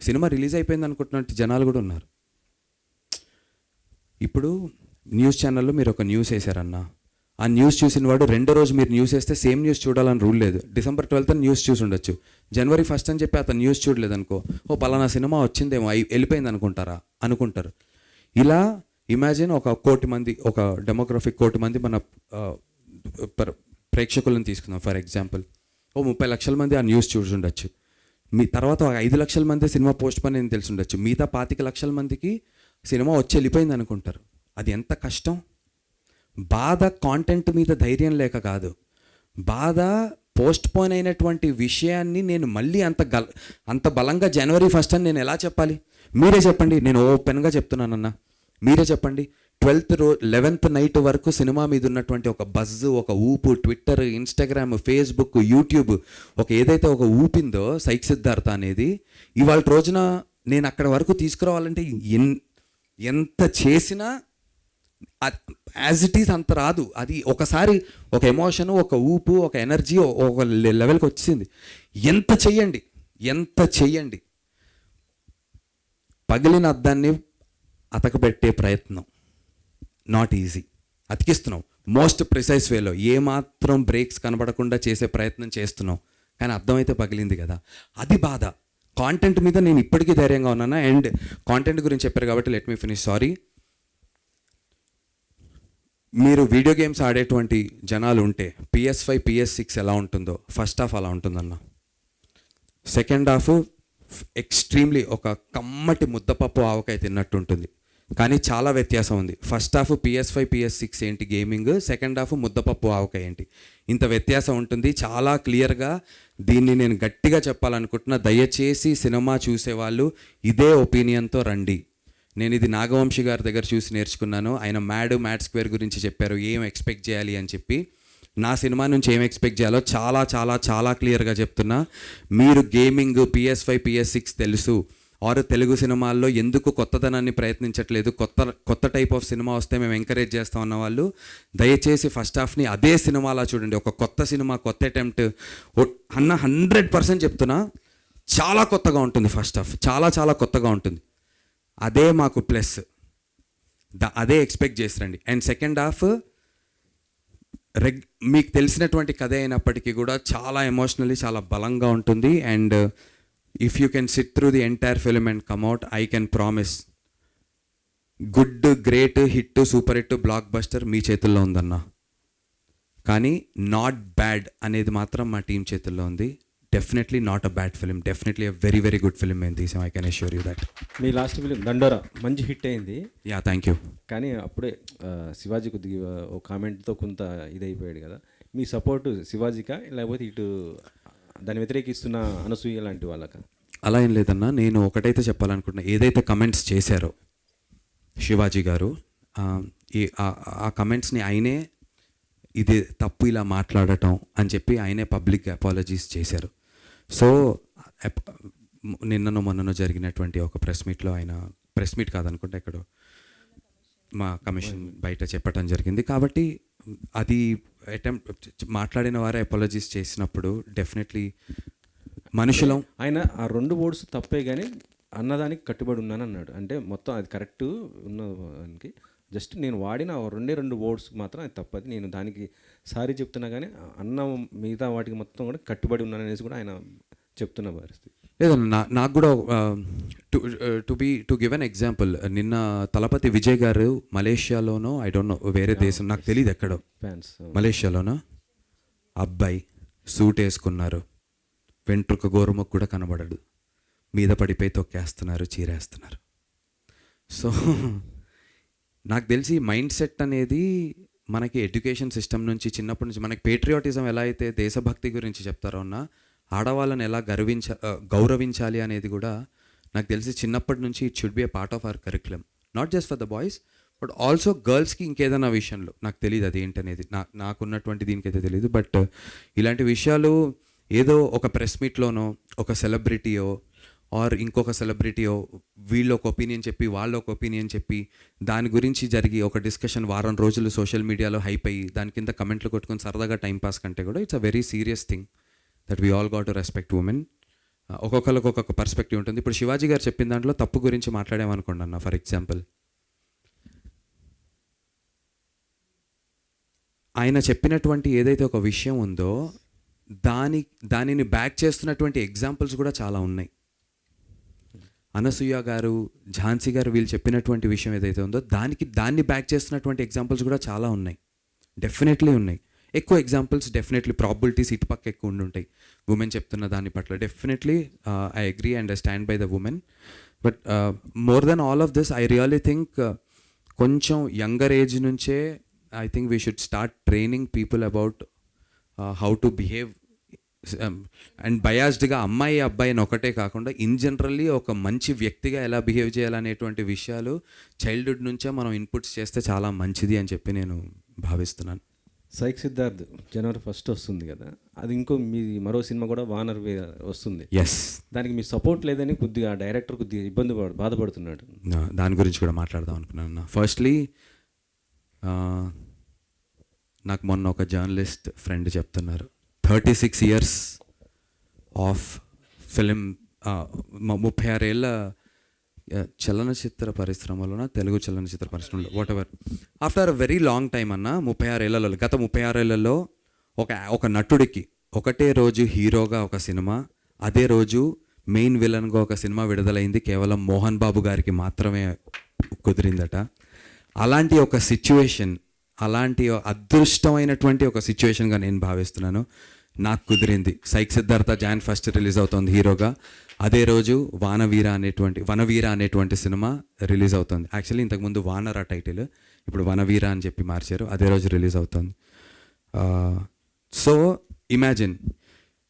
సినిమా రిలీజ్ అయిపోయింది అనుకుంటున్నట్టు జనాలు కూడా ఉన్నారు. ఇప్పుడు న్యూస్ ఛానల్లో మీరు ఒక న్యూస్ వేసారన్న, ఆ న్యూస్ చూసిన వాడు రెండో రోజు మీరు న్యూస్ వేస్తే సేమ్ న్యూస్ చూడాలని రూల్ లేదు. December 12th న్యూస్ చూసి ఉండొచ్చు, January 1st అని చెప్పి అతను న్యూస్ చూడలేదు అనుకో, ఓ పలానా సినిమా వచ్చిందేమో వెళ్ళిపోయింది అనుకుంటారు. ఇలా ఇమాజిన్ ఒక 1 కోటి మంది, ఒక డెమోగ్రఫిక్ 1 కోటి మంది మన ప్రేక్షకులను తీసుకుందాం ఫర్ ఎగ్జాంపుల్. ఓ 30 లక్షల మంది ఆ న్యూస్ చూసి ఉండొచ్చు. మీ తర్వాత 5 లక్షల మంది సినిమా పోస్ట్ పోన్ అని తెలిసి ఉండొచ్చు. మిగతా 25 లక్షల మందికి సినిమా వచ్చి వెళ్ళిపోయింది అనుకుంటారు. అది ఎంత కష్టం. బాధ కాంటెంట్ మీద ధైర్యం లేక కాదు, బాధ పోస్ట్ పోన్ అయినటువంటి విషయాన్ని నేను మళ్ళీ అంత బలంగా January 1st అని నేను ఎలా చెప్పాలి? మీరే చెప్పండి, నేను ఓపెన్గా చెప్తున్నానన్నా, మీరే చెప్పండి. 11th నైట్ వరకు సినిమా మీద ఉన్నటువంటి ఒక బజ్, ఒక ఊపు, ట్విట్టర్, ఇన్స్టాగ్రామ్, ఫేస్బుక్, యూట్యూబ్, ఏదైతే ఒక ఊపిందో సైక్ సిద్ధార్థ అనేది, ఇవాళ రోజున నేను అక్కడ వరకు తీసుకురావాలంటే ఎంత చేసినా యాజ్ ఇట్ ఈజ్ అంత రాదు. అది ఒకసారి ఒక ఎమోషను, ఒక ఊపు, ఒక ఎనర్జీ ఒక లెవెల్కి వచ్చింది. ఎంత చెయ్యండి పగిలిన అద్దాన్ని అతకబెట్టే ప్రయత్నం నాట్ ఈజీ. అతికిస్తున్నాం మోస్ట్ ప్రిసైజ్ వేలో, ఏమాత్రం బ్రేక్స్ కనబడకుండా చేసే ప్రయత్నం చేస్తున్నాం, కానీ అర్థమైతే పగిలింది కదా, అది బాధ. కాంటెంట్ మీద నేను ఇప్పటికీ ధైర్యంగా ఉన్నాను. అండ్ కాంటెంట్ గురించి చెప్పారు కాబట్టి లెట్ మీ ఫినిష్. సారీ, మీరు వీడియో గేమ్స్ ఆడేటువంటి జనాలు ఉంటే PS5, PS6 ఎలా ఉంటుందో ఫస్ట్ హాఫ్ అలా ఉంటుందన్న. సెకండ్ హాఫ్ ఎక్స్ట్రీమ్లీ ఒక కమ్మటి ముద్దపప్పు ఆవకాయ తిన్నట్టు ఉంటుంది, కానీ చాలా వ్యత్యాసం ఉంది. ఫస్ట్ హాఫ్ PS5, PS6 ఏంటి గేమింగ్, సెకండ్ హాఫ్ ముద్దపప్పు ఆవకాయ ఏంటి, ఇంత వ్యత్యాసం ఉంటుంది చాలా క్లియర్గా. దీన్ని నేను గట్టిగా చెప్పాలనుకుంటున్నా, దయచేసి సినిమా చూసేవాళ్ళు ఇదే ఒపీనియన్తో రండి. నేను ఇది నాగవంశి గారి దగ్గర చూసి నేర్చుకున్నాను. ఆయన మ్యాడ్ స్క్వేర్ గురించి చెప్పారు, ఏం ఎక్స్పెక్ట్ చేయాలి అని చెప్పి. నా సినిమా నుంచి ఏం ఎక్స్పెక్ట్ చేయాలో చాలా చాలా చాలా క్లియర్గా చెప్తున్నా. మీరు గేమింగ్, PS5, PS6 తెలుసు, ఆరు తెలుగు సినిమాల్లో ఎందుకు కొత్తదనాన్ని ప్రయత్నించట్లేదు, కొత్త టైప్ ఆఫ్ సినిమా వస్తే మేము ఎంకరేజ్ చేస్తాం అన్న వాళ్ళు దయచేసి ఫస్ట్ హాఫ్ని అదే సినిమాలా చూడండి. ఒక కొత్త సినిమా, కొత్త అటెంప్ట్ అన్న 100% చెప్తున్నా, చాలా కొత్తగా ఉంటుంది. ఫస్ట్ హాఫ్ చాలా చాలా కొత్తగా ఉంటుంది. అదే మాకు ప్లస్, అదే ఎక్స్పెక్ట్ చేసిరండి. అండ్ సెకండ్ హాఫ్ మీకు తెలిసినటువంటి కథ అయినప్పటికీ కూడా చాలా ఎమోషనల్లీ చాలా బలంగా ఉంటుంది. And if you can sit through the entire film and come out, I can promise good, great, hit, super hit, blockbuster మీ చేతుల్లో ఉందన్న. కానీ నాట్ బ్యాడ్ అనేది మాత్రం మా టీం చేతుల్లో ఉంది. Definitely not a bad film, definitely a very very good film మేము తీసాం. I can assure you that. మీ లాస్ట్ ఫిలిం దండోరా మంచి హిట్ అయింది. Yeah, thank you. కానీ అప్పుడే శివాజీ కొద్దిగా ఒక కామెంట్తో కొంత ఇదైపోయాడు కదా. మీ సపోర్ట్ శివాజీకా లేకపోతే ఇటు దాన్ని వ్యతిరేకిస్తున్న అనసూయ లాంటి వాళ్ళకా? అలా ఏం లేదన్నా, నేను ఒకటైతే చెప్పాలనుకుంటున్నా. ఏదైతే కమెంట్స్ చేశారో శివాజీ గారు, ఆ కమెంట్స్ని ఆయనే ఇది తప్పు ఇలా మాట్లాడటం అని చెప్పి ఆయనే పబ్లిక్ అపాలజీస్ చేశారు. సో నిన్నను మొన్నను జరిగినటువంటి ఒక ప్రెస్ మీట్లో, ఆయన ప్రెస్ మీట్ కాదనుకుంటే ఎక్కడో మా కమిషన్ బయట చెప్పడం జరిగింది. కాబట్టి అది మాట్లాడిన వారే అపాలజీస్ చేసినప్పుడు డెఫినెట్లీ మనుషులం. ఆయన ఆ 2 వర్డ్స్ తప్పే కానీ అన్నదానికి కట్టుబడి ఉన్నాను అన్నాడు. అంటే మొత్తం అది కరెక్ట్ ఉన్నదానికి, జస్ట్ నేను వాడిన 2 వర్డ్స్ మాత్రం అది తప్పది. నేను దానికి సారీ చెప్తున్నా కానీ అన్న మిగతా వాటికి మొత్తం కూడా కట్టుబడి ఉన్నాను అనేసి కూడా ఆయన చెప్తున్న పరిస్థితి. లేదన్నా, నాకు కూడా టు గివ్ అన్ ఎగ్జాంపుల్, నిన్న తలపతి విజయ్ గారు మలేషియాలోనో, ఐ డోంట్ నో వేరే దేశం నాకు తెలియదు ఎక్కడో, ఫ్యాన్స్ మలేషియాలోనో అబ్బాయి సూట్ వేసుకున్నారు, వెంట్రుక గోరుముకు కూడా కనబడడు, మీద పడిపోయి తొక్కేస్తున్నారు, చీరేస్తున్నారు. సో నాకు తెలిసి మైండ్ సెట్ అనేది మనకి ఎడ్యుకేషన్ సిస్టమ్ నుంచి, చిన్నప్పటి నుంచి మనకి పేట్రియాటిజం ఎలా అయితే దేశభక్తి గురించి చెప్తారో అన్న, ఆడవాళ్ళని ఎలా గౌరవించాలి అనేది కూడా నాకు తెలిసి చిన్నప్పటి నుంచి it should be a part of our curriculum. Not just for the boys but also గర్ల్స్కి ఇంకేదైనా విషయంలో నాకు తెలియదు అది ఏంటనేది, నాకున్నటువంటి దీనికైతే తెలియదు. బట్ ఇలాంటి విషయాలు ఏదో ఒక ప్రెస్ మీట్లోనో ఒక సెలబ్రిటీయో ఆర్ ఇంకొక సెలబ్రిటీయో వీళ్ళు ఒక ఒపీనియన్ చెప్పి వాళ్ళు ఒక ఒపీనియన్ చెప్పి దాని గురించి జరిగి ఒక డిస్కషన్ వారం రోజులు సోషల్ మీడియాలో హైప్ అయ్యి దాని కింద కమెంట్లు కొట్టుకొని సరదాగా టైంపాస్ కంటే కూడా it's a very serious thing that we all got to respect women. ఒక్కొక్కరికి ఒక్కొక్క పర్స్పెక్టివ్ ఉంటుంది. ఇప్పుడు శివాజీ గారు చెప్పిన దాంట్లో తప్పు గురించి మాట్లాడామనుకోండి అన్న, ఫర్ ఎగ్జాంపుల్ ఆయన చెప్పినటువంటి ఏదైతే ఒక విషయం ఉందో దానిని బ్యాక్ చేస్తున్నటువంటి ఎగ్జాంపుల్స్ కూడా చాలా ఉన్నాయి. అనసూయ గారు, ఝాన్సీ గారు వీళ్ళు చెప్పినటువంటి విషయం ఏదైతే ఉందో దాన్ని బ్యాక్ చేస్తున్నటువంటి ఎగ్జాంపుల్స్ కూడా చాలా ఉన్నాయి, డెఫినెట్లీ ఉన్నాయి. ఎక్కువ ఎగ్జాంపుల్స్ డెఫినెట్లీ ప్రాబిలిటీస్ ఇటుపక్క ఎక్కువ ఉండుంటాయి ఉమెన్ చెప్తున్న దాని పట్ల. Definitely I agree and I stand by the women. But more than all of this I really think కొంచెం యంగర్ ఏజ్ నుంచే I think we should start training people about how to behave. And బయాస్డ్గా అమ్మాయి అబ్బాయిని ఒకటే కాకుండా in generally ఒక మంచి వ్యక్తిగా ఎలా బిహేవ్ చేయాలనేటువంటి విషయాలు చైల్డ్హుడ్ నుంచే మనం ఇన్పుట్స్ చేస్తే చాలా మంచిది అని చెప్పి నేను భావిస్తున్నాను. సైక్ సిద్ధార్థ్ January 1 వస్తుంది కదా, అది ఇంకో మీ మరో సినిమా కూడా వానర్ వస్తుంది. ఎస్, దానికి మీ సపోర్ట్ లేదని కొద్దిగా డైరెక్టర్ కొద్దిగా బాధపడుతున్నాడు. దాని గురించి కూడా మాట్లాడదాం అనుకున్నాను. ఫస్ట్లీ నాకు మొన్న ఒక జర్నలిస్ట్ ఫ్రెండ్ చెప్తున్నారు, 36 years ఆఫ్ ఫిలిం, 36 ఏళ్ళ చలనచిత్ర పరిశ్రమలోన, తెలుగు చలనచిత్ర పరిశ్రమలో what ever, after a very long time అన్న, 36 ఏళ్లలో, గత 36 ఏళ్లలో ఒక నటుడికి ఒకటే రోజు హీరోగా ఒక సినిమా, అదే రోజు మెయిన్ విలన్గా ఒక సినిమా విడుదలైంది కేవలం మోహన్ బాబు గారికి మాత్రమే కుదిరిందట. అలాంటి ఒక సిచ్యువేషన్, అలాంటి అదృష్టమైనటువంటి ఒక సిచ్యువేషన్గా నేను భావిస్తున్నాను. నాకు కుదిరింది. సైక్ సిద్ధార్థ Jan 1 రిలీజ్ అవుతుంది హీరోగా. అదే రోజు వనవీర అనేటువంటి సినిమా రిలీజ్ అవుతుంది. యాక్చువల్లీ ఇంతకుముందు వానర టైటిల్, ఇప్పుడు వనవీర అని చెప్పి మార్చారు. అదే రోజు రిలీజ్ అవుతుంది. సో ఇమాజిన్,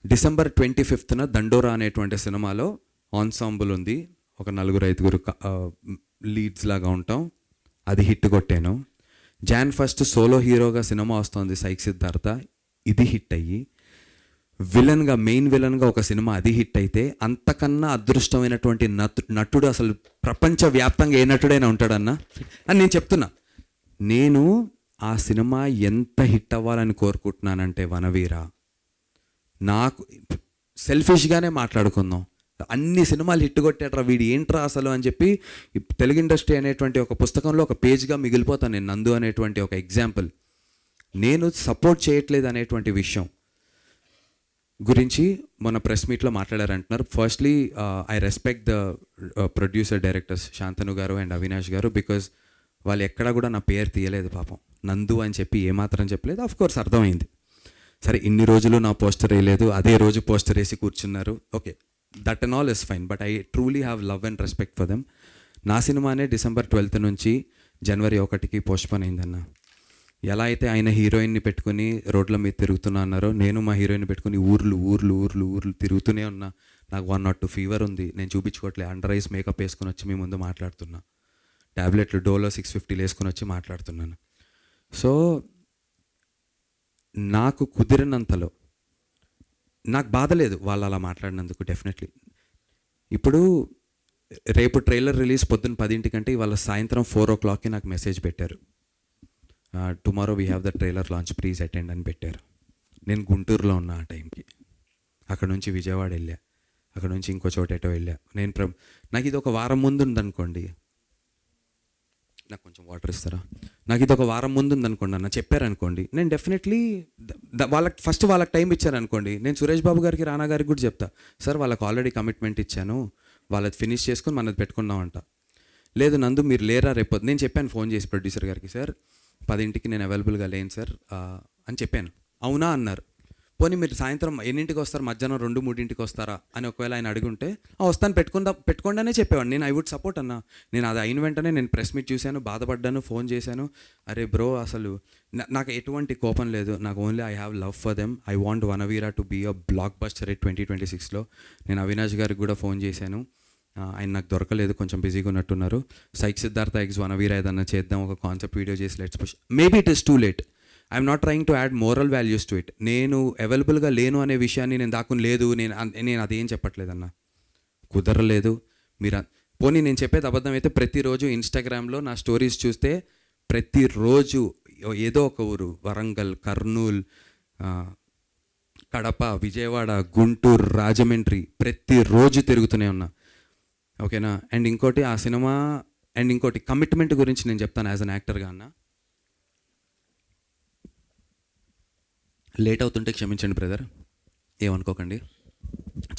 December 25న దండోరా అనేటువంటి సినిమాలో ఆన్సాంబుల్ ఉంది, ఒక 4-5 లీడ్స్ లాగా ఉంటాం. అది హిట్ కొట్టాను. జాన్ 1 సోలో హీరోగా సినిమా వస్తుంది సైక్ సిద్ధార్థ, ఇది హిట్ అయ్యి విలన్గా మెయిన్ విలన్గా ఒక సినిమా అది హిట్ అయితే అంతకన్నా అదృష్టమైనటువంటి నటుడు అసలు ప్రపంచవ్యాప్తంగా ఏ నటుడైనా ఉంటాడన్నా అని నేను చెప్తున్నా. నేను ఆ సినిమా ఎంత హిట్ అవ్వాలని కోరుకుంటున్నానంటే వనవీర, నాకు సెల్ఫిష్గానే మాట్లాడుకుందాం, అన్ని సినిమాలు హిట్ కొట్టాడ్రా వీడు ఏంట్రా అసలు అని చెప్పి తెలుగు ఇండస్ట్రీ అనేటువంటి ఒక పుస్తకంలో ఒక పేజ్గా మిగిలిపోతాను నేను. నందు అనేటువంటి ఒక ఎగ్జాంపుల్. నేను సపోర్ట్ చేయట్లేదు అనేటువంటి విషయం గురించి మొన్న ప్రెస్ మీట్లో మాట్లాడారంటున్నారు. Firstly I respect the producer directors Shantanu garu and Avinash గారు, బికాజ్ వాళ్ళు ఎక్కడా కూడా నా పేరు తీయలేదు పాపం. నందు అని చెప్పి ఏమాత్రం చెప్పలేదు. ఆఫ్ కోర్స్ అర్థమైంది. సరే ఇన్ని రోజులు నా పోస్టర్ వేయలేదు, అదే రోజు పోస్టర్ వేసి కూర్చున్నారు. Okay, that and all is fine, but I truly have love and respect for them. నా సినిమానే December 12th నుంచి January 1కి పోస్ట్పోన్ అయిందన్న. ఎలా అయితే ఆయన హీరోయిన్ని పెట్టుకుని రోడ్ల మీద తిరుగుతున్నా అన్నారో, నేను మా హీరోయిన్ పెట్టుకుని ఊర్లు తిరుగుతూనే ఉన్నా. నాకు 102 ఫీవర్ ఉంది, నేను చూపించుకోవట్లే. అండర్ ఐస్ మేకప్ వేసుకొని వచ్చి మీ ముందు మాట్లాడుతున్నా. ట్యాబ్లెట్లు డోలో 650 వేసుకొని వచ్చి మాట్లాడుతున్నాను. సో నాకు కుదిరినంతలో నాకు బాధ లేదు వాళ్ళు అలా మాట్లాడినందుకు. డెఫినెట్లీ ఇప్పుడు రేపు ట్రైలర్ రిలీజ్ పొద్దున్న 10 ఇవాళ సాయంత్రం 4 o'clockకి నాకు మెసేజ్ పెట్టారు, tomorrow we have the trailer launch, please attend అని పెట్టారు. నేను గుంటూరులో ఉన్నా ఆ టైంకి. అక్కడ నుంచి విజయవాడ వెళ్ళా, అక్కడ నుంచి ఇంకో చోట ఎటో వెళ్ళా. నాకు ఇది ఒక వారం ముందు ఉందనుకోండి, నాకు కొంచెం వాటర్ ఇస్తారా, నాకు ఇది ఒక వారం ముందు ఉందనుకోండి అన్న చెప్పారనుకోండి, నేను డెఫినెట్లీ వాళ్ళకి ఫస్ట్ వాళ్ళకి టైం ఇచ్చారనుకోండి, నేను సురేష్ బాబు గారికి రానా గారికి కూడా చెప్తా, సార్ వాళ్ళకి ఆల్రెడీ కమిట్మెంట్ ఇచ్చాను, వాళ్ళది ఫినిష్ చేసుకొని మనది పెట్టుకుందామంట. లేదు నందు మీరు లేరా రేపు, నేను చెప్పాను ఫోన్ చేసి ప్రొడ్యూసర్ గారికి, సార్ 10కి నేను అవైలబుల్గా లేను సార్ అని చెప్పాను. అవునా అన్నారు. పోనీ మీరు సాయంత్రం ఎన్నింటికి వస్తారు, మధ్యాహ్నం 2-3 వస్తారా అని ఒకవేళ ఆయన అడుగుంటే వస్తాను పెట్టుకుండానే చెప్పేవాడు. నేను ఐ వుడ్ సపోర్ట్ అన్న. నేను అది అయిన వెంటనే నేను ప్రెస్ మీట్ చూశాను, బాధపడ్డాను, ఫోన్ చేశాను. అరే బ్రో అసలు నాకు ఎటువంటి కోపం లేదు, నాకు only I have love for them. I want Vanaveera to be a blockbuster 2026లో. నేను అవినాష్ గారికి కూడా ఫోన్ చేశాను, ఆయన నాకు దొరకలేదు, కొంచెం బిజీగా ఉన్నట్టున్నారు. సైక్ సిద్ధార్థ ఎగ్స్ వనవీర ఏదన్నా చేద్దాం, ఒక కాన్సెప్ట్ వీడియో చేసి let's push. Maybe it is too late. I'm not trying to add moral values to it. నేను అవైలబుల్గా లేను అనే విషయాన్ని నేను దాక్కుని లేదు, నేను అదేం చెప్పట్లేదన్నా, కుదరలేదు. మీరు పోనీ నేను చెప్పేది అబద్ధం అయితే ప్రతిరోజు ఇన్స్టాగ్రామ్లో నా స్టోరీస్ చూస్తే ప్రతిరోజు ఏదో ఒక ఊరు, వరంగల్, కర్నూలు, కడప, విజయవాడ, గుంటూరు, రాజమండ్రి ప్రతిరోజు తిరుగుతూనే ఉన్నా. ఓకేనా. అండ్ ఇంకోటి ఆ సినిమా అండ్ ఇంకోటి కమిట్మెంట్ గురించి నేను చెప్తాను యాజ్ అన్ యాక్టర్గా అన్న. లేట్ అవుతుంటే క్షమించండి బ్రదర్, ఏమనుకోకండి,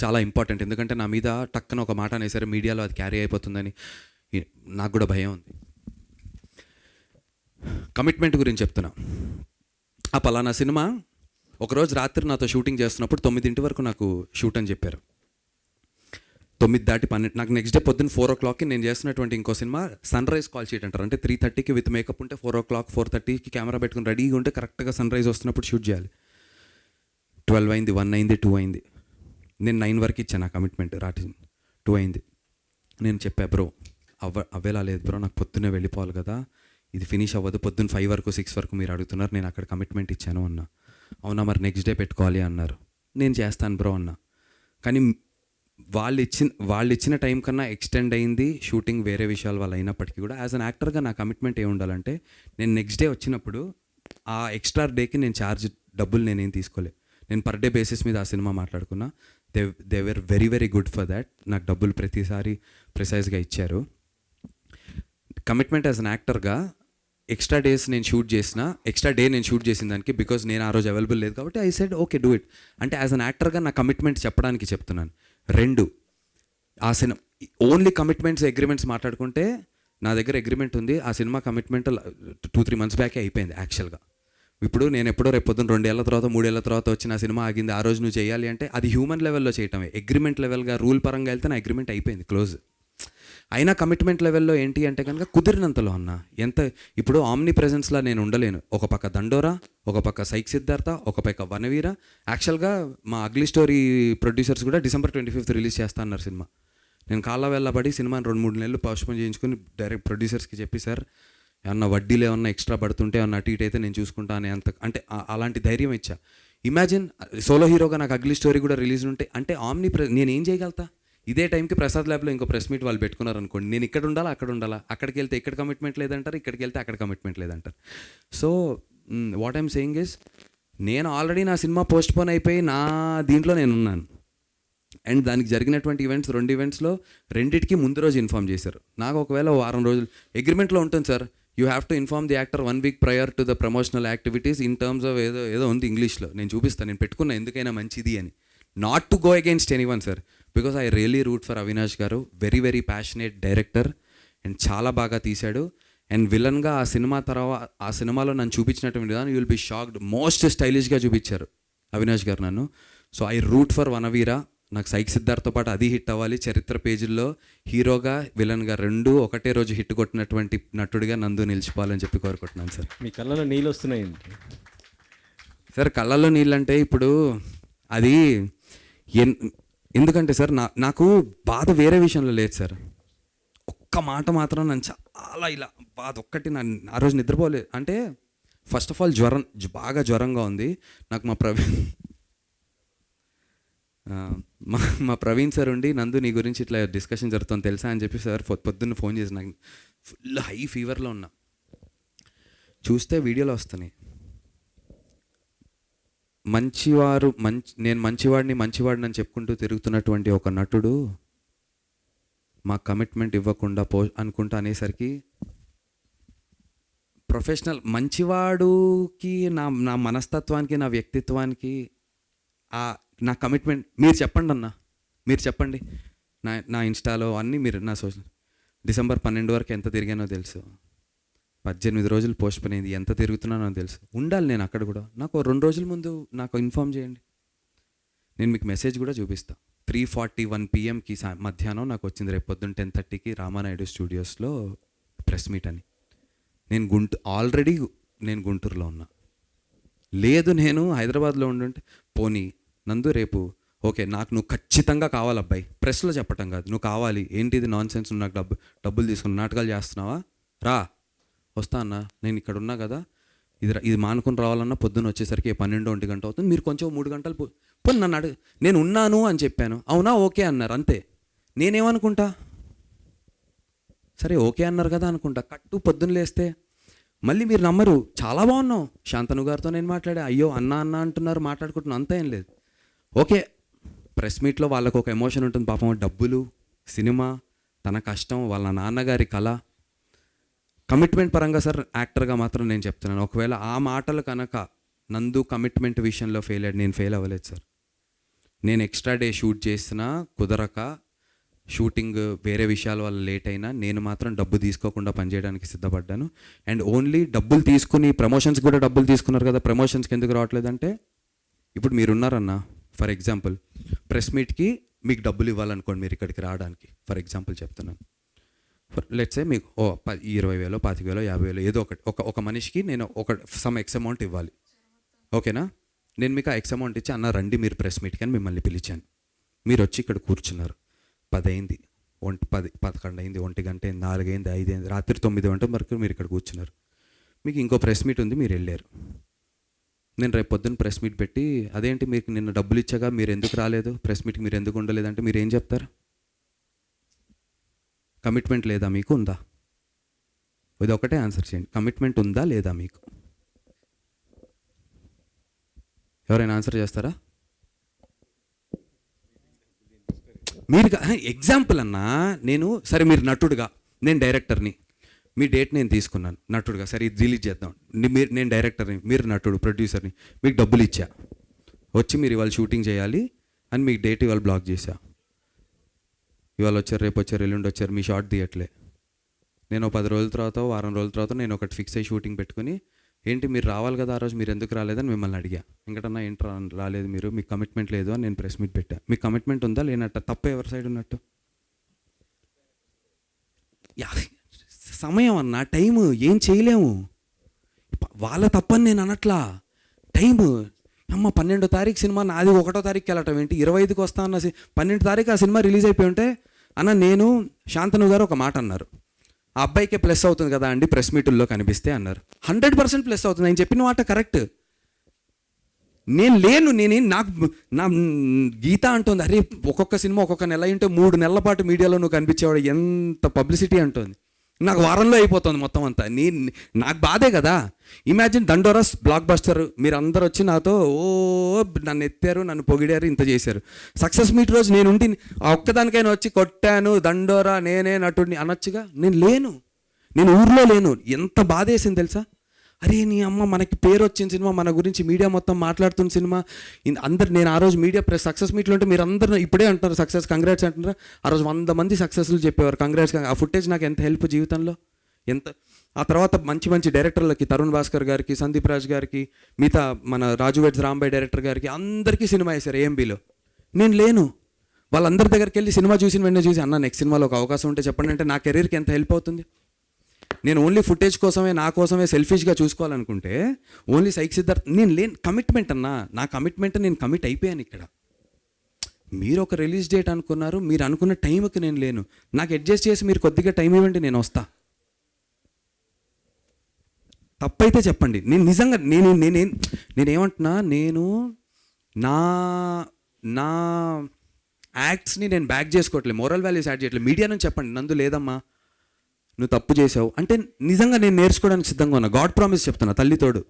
చాలా ఇంపార్టెంట్. ఎందుకంటే నా మీద టక్కన ఒక మాట అనేసరి మీడియాలో అది క్యారీ అయిపోతుందని నాకు కూడా భయం ఉంది. కమిట్మెంట్ గురించి చెప్తున్నా. ఆ పలానా సినిమా ఒకరోజు రాత్రి నాతో షూటింగ్ చేస్తున్నప్పుడు 9 వరకు నాకు షూట్ అని చెప్పారు. 9 దాటి 12 నాకు నెక్స్ట్ డే పొద్దున్న 4 o'clockకి నేను చేస్తున్నటువంటి ఇంకో సినిమా సన్ రైజ్ కాల్ షీట్ అంటారు. అంటే 3:30కి విత్ మేకప్ ఉంటే 4 o'clock 4:30కి కెమెరా పెట్టుకుని రెడీగా ఉంటే కరెక్ట్గా సన్ రైజ్ వస్తున్నప్పుడు షూట్ చేయాలి. 12 అయింది, 1 అయింది, 2 అయింది. నేను 9 వరకు ఇచ్చాను ఆ కమిట్మెంట్, రాత్రి 2 అయింది. నేను చెప్పా బ్రో అవ్వేలా లేదు బ్రో, నాకు పొద్దున్నే వెళ్ళిపోవాలి కదా, ఇది ఫినిష్ అవ్వదు, పొద్దున్న 5 వరకు 6 వరకు మీరు అడుగుతున్నారు, నేను అక్కడ కమిట్మెంట్ ఇచ్చాను అన్నా. అవునా మరి నెక్స్ట్ డే పెట్టుకోవాలి అన్నారు. నేను చేస్తాను బ్రో అన్నా. కానీ వాళ్ళు ఇచ్చిన టైం కన్నా ఎక్స్టెండ్ అయింది షూటింగ్, వేరే విషయాల వల్ల అయినప్పటికీ కూడా యాజ్ అన్ యాక్టర్గా నా కమిట్మెంట్ ఏమి ఉండాలంటే, నేను నెక్స్ట్ డే వచ్చినప్పుడు ఆ ఎక్స్ట్రా డేకి నేను ఛార్జ్ డబ్బులు నేనేం తీసుకోలే. నేను పర్ డే బేసిస్ మీద ఆ సినిమా మాట్లాడుకున్నా. They were very very good for that. నాకు డబ్బులు ప్రతిసారి ప్రిసైజ్గా ఇచ్చారు. కమిట్మెంట్ యాజ్ అన్ యాక్టర్గా ఎక్స్ట్రా డే నేను షూట్ చేసిన దానికి బికాజ్ నేను ఆ రోజు అవైలబుల్ లేదు కాబట్టి I said okay do it. అంటే యాజ్ అన్ యాక్టర్గా నా కమిట్మెంట్ చెప్పడానికి చెప్తున్నాను. 2 ఆ సినిమా ఓన్లీ కమిట్మెంట్స్ అగ్రిమెంట్స్ మాట్లాడుకుంటే నా దగ్గర అగ్రిమెంట్ ఉంది. ఆ సినిమా కమిట్మెంట్ 2-3 months బ్యాకే అయిపోయింది యాక్చువల్గా. ఇప్పుడు నేను ఎప్పుడో రేపు పొద్దున్న 2 ఏళ్ల తర్వాత 3 ఏళ్ల తర్వాత వచ్చి నా సినిమా ఆగింది, ఆ రోజు నువ్వు చేయాలి అంటే అది హ్యూమన్ లెవెల్లో చేయటమే. అగ్రిమెంట్ లెవెల్గా రూల్ పరంగా వెళ్తే నా అగ్రిమెంట్ అయిపోయింది, క్లోజ్. అయినా కమిట్మెంట్ లెవెల్లో ఏంటి అంటే కనుక కుదిరినంతలో అన్న. ఎంత ఇప్పుడు ఆమ్ని ప్రెజెన్స్లా నేను ఉండలేను. ఒక పక్క దండోరా, ఒక పక్క సైక్ సిద్ధార్థ, ఒక పక్క వనవీర. యాక్చువల్గా మా అగ్లీ స్టోరీ ప్రొడ్యూసర్స్ కూడా December 25th రిలీజ్ చేస్తా అన్నారు సినిమా. నేను కాళ్ళ వెళ్ళబడి సినిమాని 2-3 నెలలు పోస్ట్పోన్ చేయించుకుని డైరెక్ట్ ప్రొడ్యూసర్స్కి చెప్పి సార్ ఏమన్నా వడ్డీలు ఏమన్నా ఎక్స్ట్రా పడుతుంటే ఏమన్నా అటు ఇటు అయితే నేను చూసుకుంటాను అంత అంటే అలాంటి ధైర్యం ఇచ్చా. ఇమాజిన్ సోలో హీరోగా నాకు అగ్లీ స్టోరీ కూడా రిలీజ్ ఉంటే అంటే నేను ఏం చేయగలుగుతా? ఇదే టైంకి ప్రసాద్ ల్యాబ్లో ఇంకో ప్రెస్ మీట్ వాళ్ళు పెట్టుకున్నారు అనుకోండి, నేను ఇక్కడ ఉండాలా అక్కడ ఉండాలా, అక్కడికి వెళ్తే ఇక్కడ కమిట్మెంట్ లేదంటారు, ఇక్కడికి వెళ్తే అక్కడ కమిట్మెంట్ లేదంటారు. So what I'm saying is నేను ఆల్రెడీ నా సినిమా పోస్ట్పోన్ అయిపోయి నా దీంట్లో నేను ఉన్నాను. అండ్ దానికి జరిగినటువంటి ఈవెంట్స్ 2 ఈవెంట్స్లో రెండింటికి ముందు రోజు ఇన్ఫామ్ చేశారు. నాకు ఒకవేళ వారం రోజులు అగ్రిమెంట్లో ఉంటుంది sir, you have to inform the actor 1 week prior to the promotional activities in terms of ఏదో ఉంది ఇంగ్లీష్లో, నేను చూపిస్తాను, నేను పెట్టుకున్నా ఎందుకైనా మంచిది అని. Not to go against anyone sir, because I really root for Avinash garu. Very very passionate director and చాలా బాగా తీశాడు. అండ్ విలన్గా ఆ సినిమాలో నన్ను చూపించినటువంటి విధానం you will be shocked. Most స్టైలిష్గా చూపించారు అవినాష్ గారు నన్ను. So I root for Vanaveera. నాకు సైక్ సిద్ధార్థతో పాటు అది హిట్ అవ్వాలి. చరిత్ర పేజీల్లో హీరోగా విలన్గా 2 ఒకటే రోజు హిట్ కొట్టినటువంటి నటుడిగా నందు నిలిచిపోవాలని చెప్పి కోరుకుంటున్నాను సార్. మీ కళ్ళలో నీళ్ళు వస్తున్నాయండి సార్. కళ్ళల్లో నీళ్ళంటే ఇప్పుడు అది ఎందుకంటే సార్ నాకు బాధ వేరే విషయంలో లేదు సార్. ఒక్క మాట మాత్రం నన్ను చాలా ఇలా బాధ ఒక్కటి ఆ రోజు నిద్రపోలేదు. అంటే ఫస్ట్ ఆఫ్ ఆల్ బాగా జ్వరంగా ఉంది నాకు. మా ప్రవీణ్ సార్ ఉండి నందు నీ గురించి ఇట్లా డిస్కషన్ జరుగుతుంది తెలుసా అని చెప్పి సార్ పొద్దున్న ఫోన్ చేసి నాకు ఫుల్ హై ఫీవర్లో ఉన్నా. చూస్తే వీడియోలో వస్తున్నాయి నేను మంచివాడిని అని చెప్పుకుంటూ తిరుగుతున్నటువంటి ఒక నటుడు మా కమిట్మెంట్ ఇవ్వకుండా అనుకుంటా అనేసరికి ప్రొఫెషనల్ మంచివాడుకి నా మనస్తత్వానికి నా వ్యక్తిత్వానికి నా కమిట్మెంట్ మీరు చెప్పండి అన్న, మీరు చెప్పండి. నా ఇన్స్టాలో అన్నీ మీరు నా డిసెంబర్ 12 వరకు ఎంత తిరిగానో తెలుసు. 18 రోజులు పోస్ట్ పోన్ అయింది. ఎంత తిరుగుతున్నానో తెలుసు. ఉండాలి నేను అక్కడ కూడా. నాకు 2 రోజుల ముందు నాకు ఇన్ఫామ్ చేయండి, నేను మీకు మెసేజ్ కూడా చూపిస్తాను. 3:41 PM మధ్యాహ్నం నాకు వచ్చింది రేపు పొద్దున్న 10:30కి రామానాయుడు స్టూడియోస్లో ప్రెస్ మీట్ అని. ఆల్రెడీ నేను గుంటూరులో ఉన్నా. లేదు నేను హైదరాబాద్లో ఉండుంటే పోనీ నందు రేపు ఓకే నాకు నువ్వు ఖచ్చితంగా కావాలి అబ్బాయి, ప్రెస్లో చెప్పటం కాదు, నువ్వు కావాలి, ఏంటిది నాన్ సెన్స్, నాకు డబ్బులు తీసుకుని నాటకాలు చేస్తున్నావా, రా వస్తా అన్న, నేను ఇక్కడ ఉన్నా కదా, ఇది మానుకొని రావాలన్నా పొద్దున్న వచ్చేసరికి 12-1 గంట అవుతుంది, మీరు కొంచెం 3 గంటలు పోనీ నన్ను నేను ఉన్నాను అని చెప్పాను. అవునా ఓకే అన్నారు అంతే. నేనేమనుకుంటా, సరే ఓకే అన్నారు కదా అనుకుంటా. కట్టు పొద్దున్న లేస్తే మళ్ళీ మీరు నమ్మరు, చాలా బాగున్నావు, శాంతను గారితో నేను మాట్లాడా, అయ్యో అన్న అంటున్నారు, మాట్లాడుకుంటున్నాను, అంతా ఏం లేదు. ఓకే ప్రెస్ మీట్లో వాళ్ళకు ఒక ఎమోషన్ ఉంటుంది పాపం, డబ్బులు, సినిమా, తన కష్టం, వాళ్ళ నాన్నగారి కళ. కమిట్మెంట్ పరంగా సార్ యాక్టర్గా మాత్రం నేను చెప్తున్నాను, ఒకవేళ ఆ మాటలు కనుక నందు కమిట్మెంట్ విషయంలో ఫెయిల్ అయ్యాడు, నేను ఫెయిల్ అవ్వలేదు సార్. నేను ఎక్స్ట్రా డే షూట్ చేసినా కుదరక, షూటింగ్ వేరే విషయాల వల్ల లేట్ అయినా నేను మాత్రం డబ్బు తీసుకోకుండా పనిచేయడానికి సిద్ధపడ్డాను. అండ్ ఓన్లీ డబ్బులు తీసుకుని ప్రమోషన్స్ కూడా డబ్బులు తీసుకున్నారు కదా, ప్రమోషన్స్కి ఎందుకు రావట్లేదంటే ఇప్పుడు మీరున్నారన్న, ఫర్ ఎగ్జాంపుల్ ప్రెస్ మీట్కి మీకు డబ్బులు ఇవ్వాలనుకోండి, మీరు ఇక్కడికి రావడానికి ఫర్ ఎగ్జాంపుల్ చెప్తున్నాను. లెట్స్ సే మీకు 20,000, 25,000, 50,000 ఏదో ఒక మనిషికి నేను సమ్ ఎక్స్ అమౌంట్ ఇవ్వాలి, ఓకేనా. నేను మీకు ఆ ఎక్స్ అమౌంట్ ఇచ్చి అన్న రండి మీరు ప్రెస్ మీట్కి అని మిమ్మల్ని పిలిచాను. మీరు వచ్చి ఇక్కడ కూర్చున్నారు, 10 అయింది, 11 అయింది, 1 గంట అయింది, 4 అయింది, 5 అయింది, రాత్రి 9 గంటల వరకు మీరు ఇక్కడ కూర్చున్నారు. మీకు ఇంకో ప్రెస్ మీట్ ఉంది, మీరు వెళ్ళారు. నేను రేపు పొద్దున్న ప్రెస్ మీట్ పెట్టి అదేంటి మీకు నిన్న డబ్బులు ఇచ్చాగా మీరు ఎందుకు రాలేదు, ప్రెస్ మీట్కి మీరు ఎందుకు ఉండలేదంటే మీరు ఏం చెప్తారు? కమిట్మెంట్ లేదా మీకు, ఉందా? ఇది ఒకటే ఆన్సర్ చేయండి, కమిట్మెంట్ ఉందా లేదా మీకు? ఎవరైనా ఆన్సర్ చేస్తారా? మీరు ఎగ్జాంపుల్ అన్నా, నేను సరే మీరు నటుడుగా, నేను డైరెక్టర్ని, మీ డేట్ నేను తీసుకున్నాను నటుడుగా, సరే ఇది రిలీజ్ చేద్దాం, నేను డైరెక్టర్ని, మీరు నటుడు ప్రొడ్యూసర్ని, మీకు డబ్బులు ఇచ్చా, వచ్చి మీరు ఇవాళ షూటింగ్ చేయాలి అని మీకు డేట్ ఇవాళ బ్లాక్ చేశా. ఇవాళ వచ్చారు, రేపు వచ్చారు, ఎల్లుండి వచ్చారు, మీ షార్ట్ తీయట్లే. నేను 10 రోజుల తర్వాత, వారం రోజుల తర్వాత నేను ఒకటి ఫిక్స్ అయ్యి షూటింగ్ పెట్టుకుని, ఏంటి మీరు రావాలి కదా ఆ రోజు, మీరు ఎందుకు రాలేదని మిమ్మల్ని అడిగా. ఇంకటన్నా ఏంటి రాలేదు మీరు, మీకు కమిట్మెంట్ లేదు అని నేను ప్రెస్ మీట్ పెట్టా. మీకు కమిట్మెంట్ ఉందా లేనట్ట, తప్ప ఎవరి సైడ్ ఉన్నట్టు? సమయం అన్న, టైము ఏం చేయలేము, వాళ్ళ తప్పని నేను అనట్లా. టైము అమ్మ 12వ తారీఖు సినిమా నాది 1వ తారీఖుకి వెళ్ళటం ఏంటి, 25కి వస్తా అన్న 12వ తారీఖు ఆ సినిమా రిలీజ్ అయిపోయి ఉంటే అన్న నేను శాంతను గారు ఒక మాట అన్నారు, ఆ అబ్బాయికే ప్లస్ అవుతుంది కదా అండి ప్రెస్ మీటుల్లో కనిపిస్తే అన్నారు. 100% ప్లస్ అవుతుంది. ఆయన చెప్పిన మాట కరెక్ట్. నేను లేను, నాకు నా గీత అంటుంది, అరే ఒక్కొక్క సినిమా ఒక్కొక్క నెల అంటే 3 నెలల పాటు మీడియాలో నువ్వు కనిపించేవాడు, ఎంత పబ్లిసిటీ అంటుంది. నాకు వారంలో అయిపోతుంది మొత్తం అంతా. నాకు బాధే కదా. ఇమాజిన్ దండోరస్ బ్లాక్ బస్టర్, మీరు అందరు వచ్చి నాతో నన్ను ఎత్తారు, నన్ను పొగిడారు, ఇంత చేశారు. సక్సెస్ మీట్ రోజు నేను ఉండి ఆ ఒక్కదానికైనా వచ్చి కొట్టాను దండోరా నేనే నటుడిని అనొచ్చుగా. నేను లేను, నేను ఊర్లో లేను. ఎంత బాధ వేసింది తెలుసా. అరే నీ అమ్మ, మనకి పేరు వచ్చిన సినిమా, మన గురించి మీడియా మొత్తం మాట్లాడుతున్న సినిమా, అందరు నేను ఆ రోజు మీడియా ప్రెస్ సక్సెస్ మీట్లో ఉంటే మీరు అందరూ ఇప్పుడే అంటున్నారు సక్సెస్ కంగ్రాట్స్ అంటున్నారు. ఆ రోజు 100 మంది సక్సెస్లు చెప్పేవారు కంగ్రాట్స్. ఆ ఫుటేజ్ నాకు ఎంత హెల్ప్ జీవితంలో, ఎంత. ఆ తర్వాత మంచి మంచి డైరెక్టర్లకి, తరుణ్ భాస్కర్ గారికి, సందీప్ రాజ్ గారికి, మిగతా మన రాజు వెడ్స్ రాంబాయ్ డైరెక్టర్ గారికి అందరికీ సినిమా వేశారు ఏఎంబీలో. నేను లేను. వాళ్ళందరి దగ్గరికి వెళ్ళి సినిమా చూసిన వెంటనే చూసి, అన్న నెక్స్ట్ సినిమాలో ఒక అవకాశం ఉంటే చెప్పండి అంటే నా కెరీర్కి ఎంత హెల్ప్ అవుతుంది. నేను ఓన్లీ ఫుటేజ్ కోసమే, నా కోసమే సెల్ఫిష్గా చూసుకోవాలనుకుంటే ఓన్లీ సైక్ సిద్ధార్థ్ నేను లేను. కమిట్మెంట్ అన్నా, నా కమిట్మెంట్ నేను కమిట్ అయిపోయాను ఇక్కడ. మీరు ఒక రిలీజ్ డేట్ అనుకున్నారు, మీరు అనుకున్న టైంకి నేను లేను. నాకు అడ్జస్ట్ చేసి మీరు కొద్దిగా టైం ఇవ్వండి, నేను వస్తా. తప్పైతే చెప్పండి. నేను నిజంగా నేనేమంటున్నా, నేను నా నా యాక్ట్స్ని నేను బ్యాక్ చేసుకోవట్లేదు, మోరల్ వాల్యూస్ యాడ్ చేయట్లేదు. మీడియా నుంచి చెప్పండి, నందు లేదమ్మా నువ్వు తప్పు చేసావు అంటే నిజంగా నేను నేర్చుకోవడానికి సిద్ధంగా ఉన్నా. గాడ్ ప్రామిస్ చెప్తున్నా, తల్లితోడు.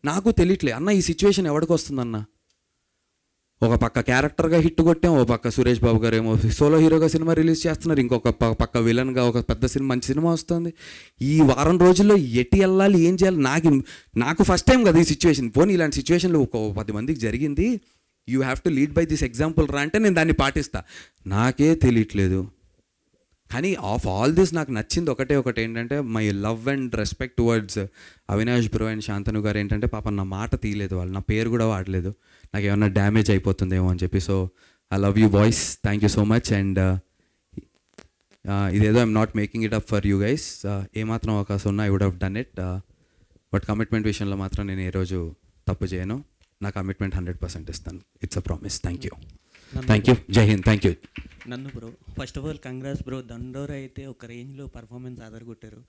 నాకు తెలియట్లే అన్న ఈ సిచ్యువేషన్ ఎవరికి వస్తుందన్న. ఒక పక్క క్యారెక్టర్గా హిట్ కొట్టాం, ఒక పక్క సురేష్ బాబు గారు ఏమో సోలో హీరోగా సినిమా రిలీజ్ చేస్తున్నారు, ఇంకొక పక్క విలన్గా ఒక పెద్ద సినిమా, మంచి సినిమా వస్తుంది. ఈ వారం రోజుల్లో ఎటు వెళ్ళాలి, ఏం చేయాలి, నాకు ఫస్ట్ టైం కదా ఈ సిచ్యువేషన్. పోనీ ఇలాంటి సిచ్యువేషన్లో ఒక 10 మందికి జరిగింది, you have to lead by this example రా అంటే నేను దాన్ని పాటిస్తా. నాకే తెలియట్లేదు. కానీ ఆఫ్ ఆల్ దిస్ నాకు నచ్చింది ఒకటి ఏంటంటే, my love and respect towards Avinash bro and Shantanu గారు. ఏంటంటే పాపం నా మాట తీయలేదు వాళ్ళు, నా పేరు కూడా వాడలేదు, నాకు ఏమన్నా డ్యామేజ్ అయిపోతుందేమో అని చెప్పి. So I love you boys, thank you so much. And ఇదేదో I'm not making it up for you guys. ఏమాత్రం అవకాశం ఉన్నా I would have done it. But commitment విషయంలో మాత్రం నేను ఏ రోజు తప్పు చేయను. నా కమిట్మెంట్ 100% ఇస్తాను. It's a promise. Thank you. Jai Hind. Thank you. నన్ను bro, first of all congrats bro. Dandora అయితే ఒక రేంజ్లో పర్ఫార్మెన్స్ ఆధారగొట్టారు.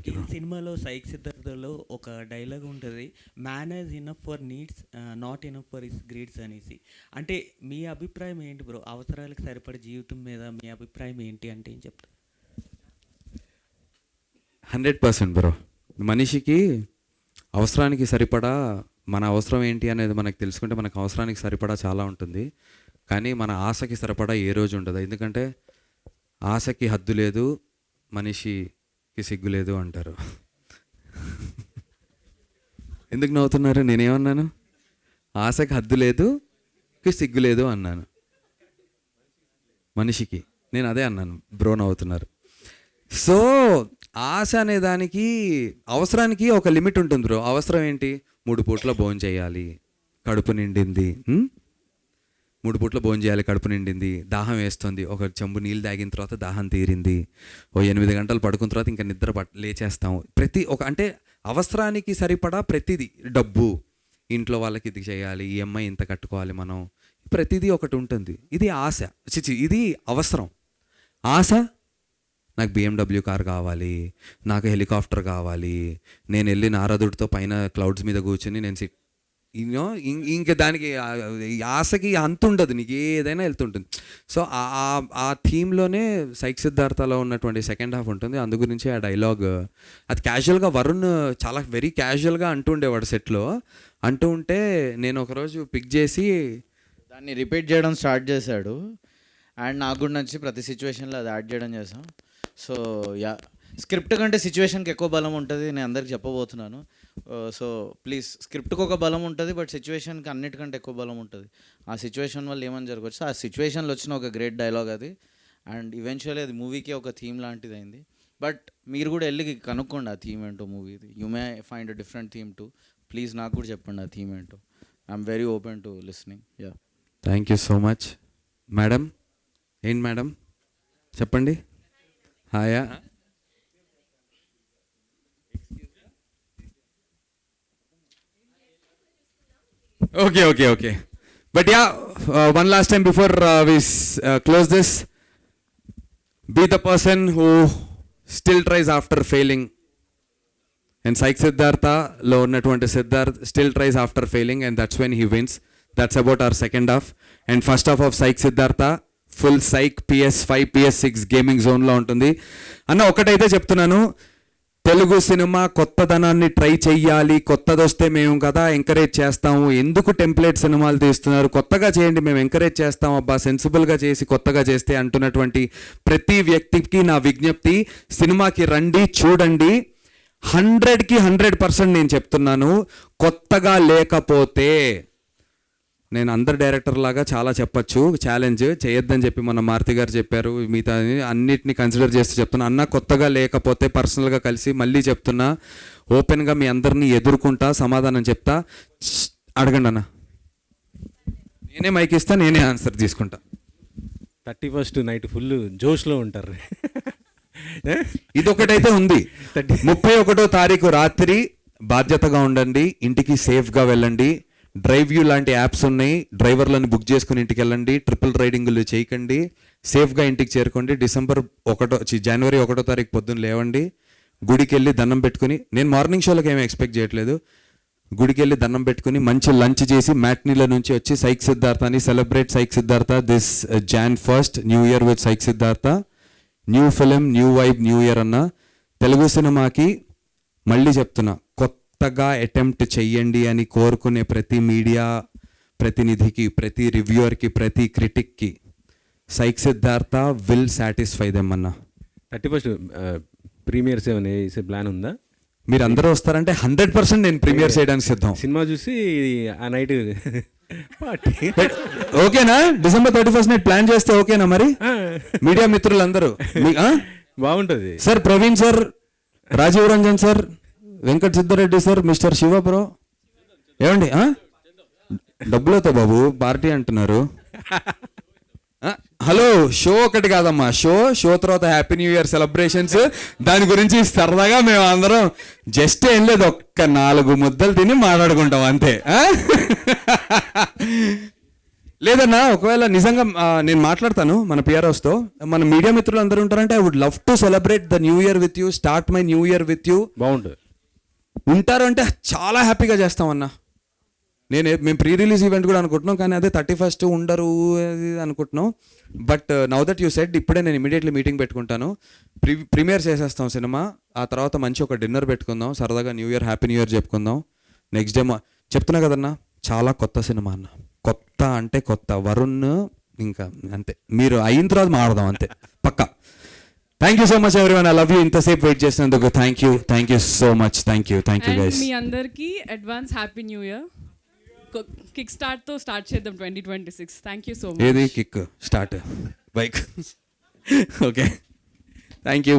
ఈ సినిమాలో సైక్ సిద్ధార్థలో ఒక డైలాగ్ ఉంటుంది, man is enough for needs not enough for his greeds అనేసి. అంటే మీ అభిప్రాయం ఏంటి బ్రో? అవసరాలకు సరిపడే జీవితం మీద మీ అభిప్రాయం ఏంటి అంటే ఏం చెప్తారు? 100% బ్రో. మనిషికి అవసరానికి సరిపడా, మన అవసరం ఏంటి అనేది మనకు తెలుసుకుంటే మనకు అవసరానికి సరిపడా చాలా ఉంటుంది. కానీ మన ఆశకి సరిపడా ఏ రోజు ఉండదు. ఎందుకంటే ఆశకి హద్దు లేదు, మనిషికి సిగ్గు లేదు అంటారు. ఎందుకు నవ్వుతున్నారు? నేనేమన్నాను? ఆశకి హద్దు లేదు, సిగ్గు లేదు అన్నాను. మనిషికి నేను అదే అన్నాను. బ్రో నవ్వుతున్నారు. సో ఆశ అనే దానికి, అవసరానికి ఒక లిమిట్ ఉంటుంది బ్రో. అవసరం ఏంటి? 3 పూట్ల భోజనం చేయాలి, కడుపు నిండింది. 3 పూట్ల భోజనం చేయాలి, కడుపు నిండింది, దాహం వేస్తుంది, ఒక చెంబు నీళ్ళు తాగిన తర్వాత దాహం తీరింది, ఓ 8 గంటలు పడుకున్న తర్వాత ఇంకా నిద్ర లేచేస్తాం. అంటే అవసరానికి సరిపడా ప్రతిదీ, డబ్బు, ఇంట్లో వాళ్ళకి ఇది చేయాలి, ఈఎంఐ ఇంత కట్టుకోవాలి మనం, ప్రతిదీ ఒకటి ఉంటుంది. ఇది ఆశ, ఇది అవసరం. ఆశ, నాకు BMW కార్ కావాలి, నాకు హెలికాప్టర్ కావాలి, నేను వెళ్ళి నారదుడితో పైన క్లౌడ్స్ మీద కూర్చొని నేను ఇంకా దానికి ఆశకి అంత ఉండదు, నీకు ఏదైనా వెళ్తుంటుంది. సో ఆ థీమ్లోనే సైక్ సిద్ధార్థలో ఉన్నటువంటి సెకండ్ హాఫ్ ఉంటుంది. అందు గురించి ఆ డైలాగ్ అది క్యాజువల్గా వరుణ్ చాలా వెరీ క్యాజువల్గా అంటూ ఉండేవాడు సెట్లో. అంటూ ఉంటే నేను ఒకరోజు పిక్ చేసి దాన్ని రిపీట్ చేయడం స్టార్ట్ చేశాడు. అండ్ నాకు కూడా నచ్చి ప్రతి సిచ్యువేషన్లో అది యాడ్ చేయడం చేసాం. సో యా, స్క్రిప్ట్ కంటే సిచ్యువేషన్కి ఎక్కువ బలం ఉంటుంది, నేను అందరికి చెప్పబోతున్నాను. సో ప్లీజ్, స్క్రిప్ట్కి ఒక బలం ఉంటుంది, బట్ సిచ్యువేషన్కి అన్నిటికంటే ఎక్కువ బలం ఉంటుంది. ఆ సిచ్యువేషన్ వల్ల ఏమని జరగవచ్చు, ఆ సిచ్యువేషన్లో వచ్చిన ఒక గ్రేట్ డైలాగ్ అది. అండ్ ఈవెన్చువల్లీ అది మూవీకి ఒక థీమ్ లాంటిది అయింది. బట్ మీరు కూడా వెళ్ళి కనుక్కోండి ఆ థీమ్ ఏంటో మూవీది. You may find a different theme too. Please నాకు కూడా చెప్పండి ఆ థీమ్ ఏంటో. I'm very open to listening. Yeah, thank you so much. Madam, ఏంటి మేడం చెప్పండి. హాయా? Okay. But yeah, one last time before we close this. Be the person who still tries after failing. And Psych సిద్ధార్థలో ఉన్నటువంటి Siddharth still tries after failing and that's when he wins. That's about our second half. And first half of Psych Siddhartha full Psych PS5 PS6 gaming జోన్లో ఉంటుంది. అన్న ఒకటైతే చెప్తున్నాను, Telugu cinema కొత్తదనాన్ని try చెయ్యాలి, కొత్తది వస్తే మేము కదా ఎంకరేజ్ చేస్తాము, ఎందుకు టెంప్లెట్ సినిమాలు తీస్తున్నారు, కొత్తగా చేయండి మేము ఎంకరేజ్ చేస్తాం అబ్బా, సెన్సిబుల్గా చేసి కొత్తగా చేస్తే అంటున్నటువంటి ప్రతి వ్యక్తికి నా విజ్ఞప్తి, సినిమాకి రండి, చూడండి. 100కి 100% నేను చెప్తున్నాను, కొత్తగా లేకపోతే నేను అందరు డైరెక్టర్ లాగా చాలా చెప్పచ్చు, ఛాలెంజ్ చేయొద్దని చెప్పి మన మారుతి గారు చెప్పారు, మిగతా అన్నిటిని కన్సిడర్ చేస్తూ చెప్తున్నా. అన్న కొత్తగా లేకపోతే పర్సనల్గా కలిసి మళ్ళీ చెప్తున్నా, ఓపెన్గా మీ అందరినీ ఎదుర్కొంటా, సమాధానం చెప్తా, అడగండి అన్న. నేనే మైక్ ఇస్తా, నేనే ఆన్సర్ తీసుకుంటా. 31st నైట్ ఫుల్ జోష్లో ఉంటారు. ఇదొకటైతే ఉంది. 31వ తారీఖు రాత్రి బాధ్యతగా ఉండండి, ఇంటికి సేఫ్గా వెళ్ళండి. డ్రైవ్ యూ లాంటి యాప్స్ ఉన్నాయి, డ్రైవర్లను బుక్ చేసుకుని ఇంటికి వెళ్ళండి, ట్రిపుల్ రైడింగులు చేయకండి, సేఫ్గా ఇంటికి చేరుకోండి. జనవరి 1వ తారీఖు పొద్దున్న లేవండి, గుడికి వెళ్ళి దండం పెట్టుకుని, నేను మార్నింగ్ షోలకు ఏమీ ఎక్స్పెక్ట్ చేయట్లేదు, గుడికి వెళ్ళి దండం పెట్టుకుని మంచి లంచ్ చేసి మ్యాట్నీల నుంచి వచ్చి psych సిద్ధార్థని celebrate psych Siddhartha this Jan 1st new year with psych Siddhartha. New film, new vibe, new year అన్న. తెలుగు సినిమాకి మళ్ళీ చెప్తున్నా, కొత్తగా అటెంప్ట్ చెయ్యండి అని కోరుకునే ప్రతి మీడియా ప్రతినిధికి, ప్రతి రివ్యూవర్కి, ప్రతి క్రిటిక్కి Psych Siddhartha will satisfy them అన్న. 31st ప్రీమియర్స్ ఏమైనా వేసే ప్లాన్ ఉందా? మీరు అందరూ వస్తారంటే 100% నేను ప్రీమియర్ చేయడానికి సిద్ధం. సినిమా చూసి ఆ నైట్ పార్టీ ఓకేనా? December 31st నైట్ ప్లాన్ చేస్తే ఓకేనా? మరి మీడియా మిత్రులందరూ బాగుంటుంది sir, Praveen sir, Rajeev Ranjan sir, Venkat Siddhareddy sir, mister Shiva bro, ఏమండి డబ్బులతో బాబు పార్టీ అంటున్నారు. హలో, షో ఒకటి కాదమ్మా, షో తర్వాత హ్యాపీ న్యూ ఇయర్ సెలబ్రేషన్స్, దాని గురించి సరదాగా మేము అందరం జస్ట్ ఏం లేదు, ఒక్క 4 ముద్దలు తిని మాట్లాడుకుంటాం అంతే. లేదన్నా, ఒకవేళ నిజంగా నేను మాట్లాడతాను మన పిఆర్ఓస్తో, మన మీడియా మిత్రులు అందరూ ఉంటారంటే I would love to celebrate the new year with you, start my new year with you. బాగుంటుంది. ఉంటారు అంటే చాలా హ్యాపీగా చేస్తామన్నా. మేము ప్రీ రిలీజ్ ఈవెంట్ కూడా అనుకుంటున్నాం, కానీ అదే 31st ఉండరు అనుకుంటున్నాం. But now that you said, ఇప్పుడే నేను ఇమీడియట్లీ మీటింగ్ పెట్టుకుంటాను, ప్రీమియర్ చేసేస్తాం సినిమా, ఆ తర్వాత మంచి ఒక డిన్నర్ పెట్టుకుందాం, సరదాగా new year, happy new year చెప్పుకుందాం. నెక్స్ట్ డే చెప్తున్నా కదన్నా, చాలా కొత్త సినిమా అన్న, కొత్త అంటే కొత్త, వరుణ్ ఇంకా అంతే, మీరు అయిన తర్వాత మాడదాం అంతే పక్కా. Thank you so much everyone, I love you. ఇంతసేపు వెయిట్ చేసినందుకు thank you so much. Thank you guys. మీ అందరికీ advance happy new year. Kick స్టార్ట్తో స్టార్ట్ చేద్దాం 2026. Thank you so much. ఏది kick start bike? Okay, thank you.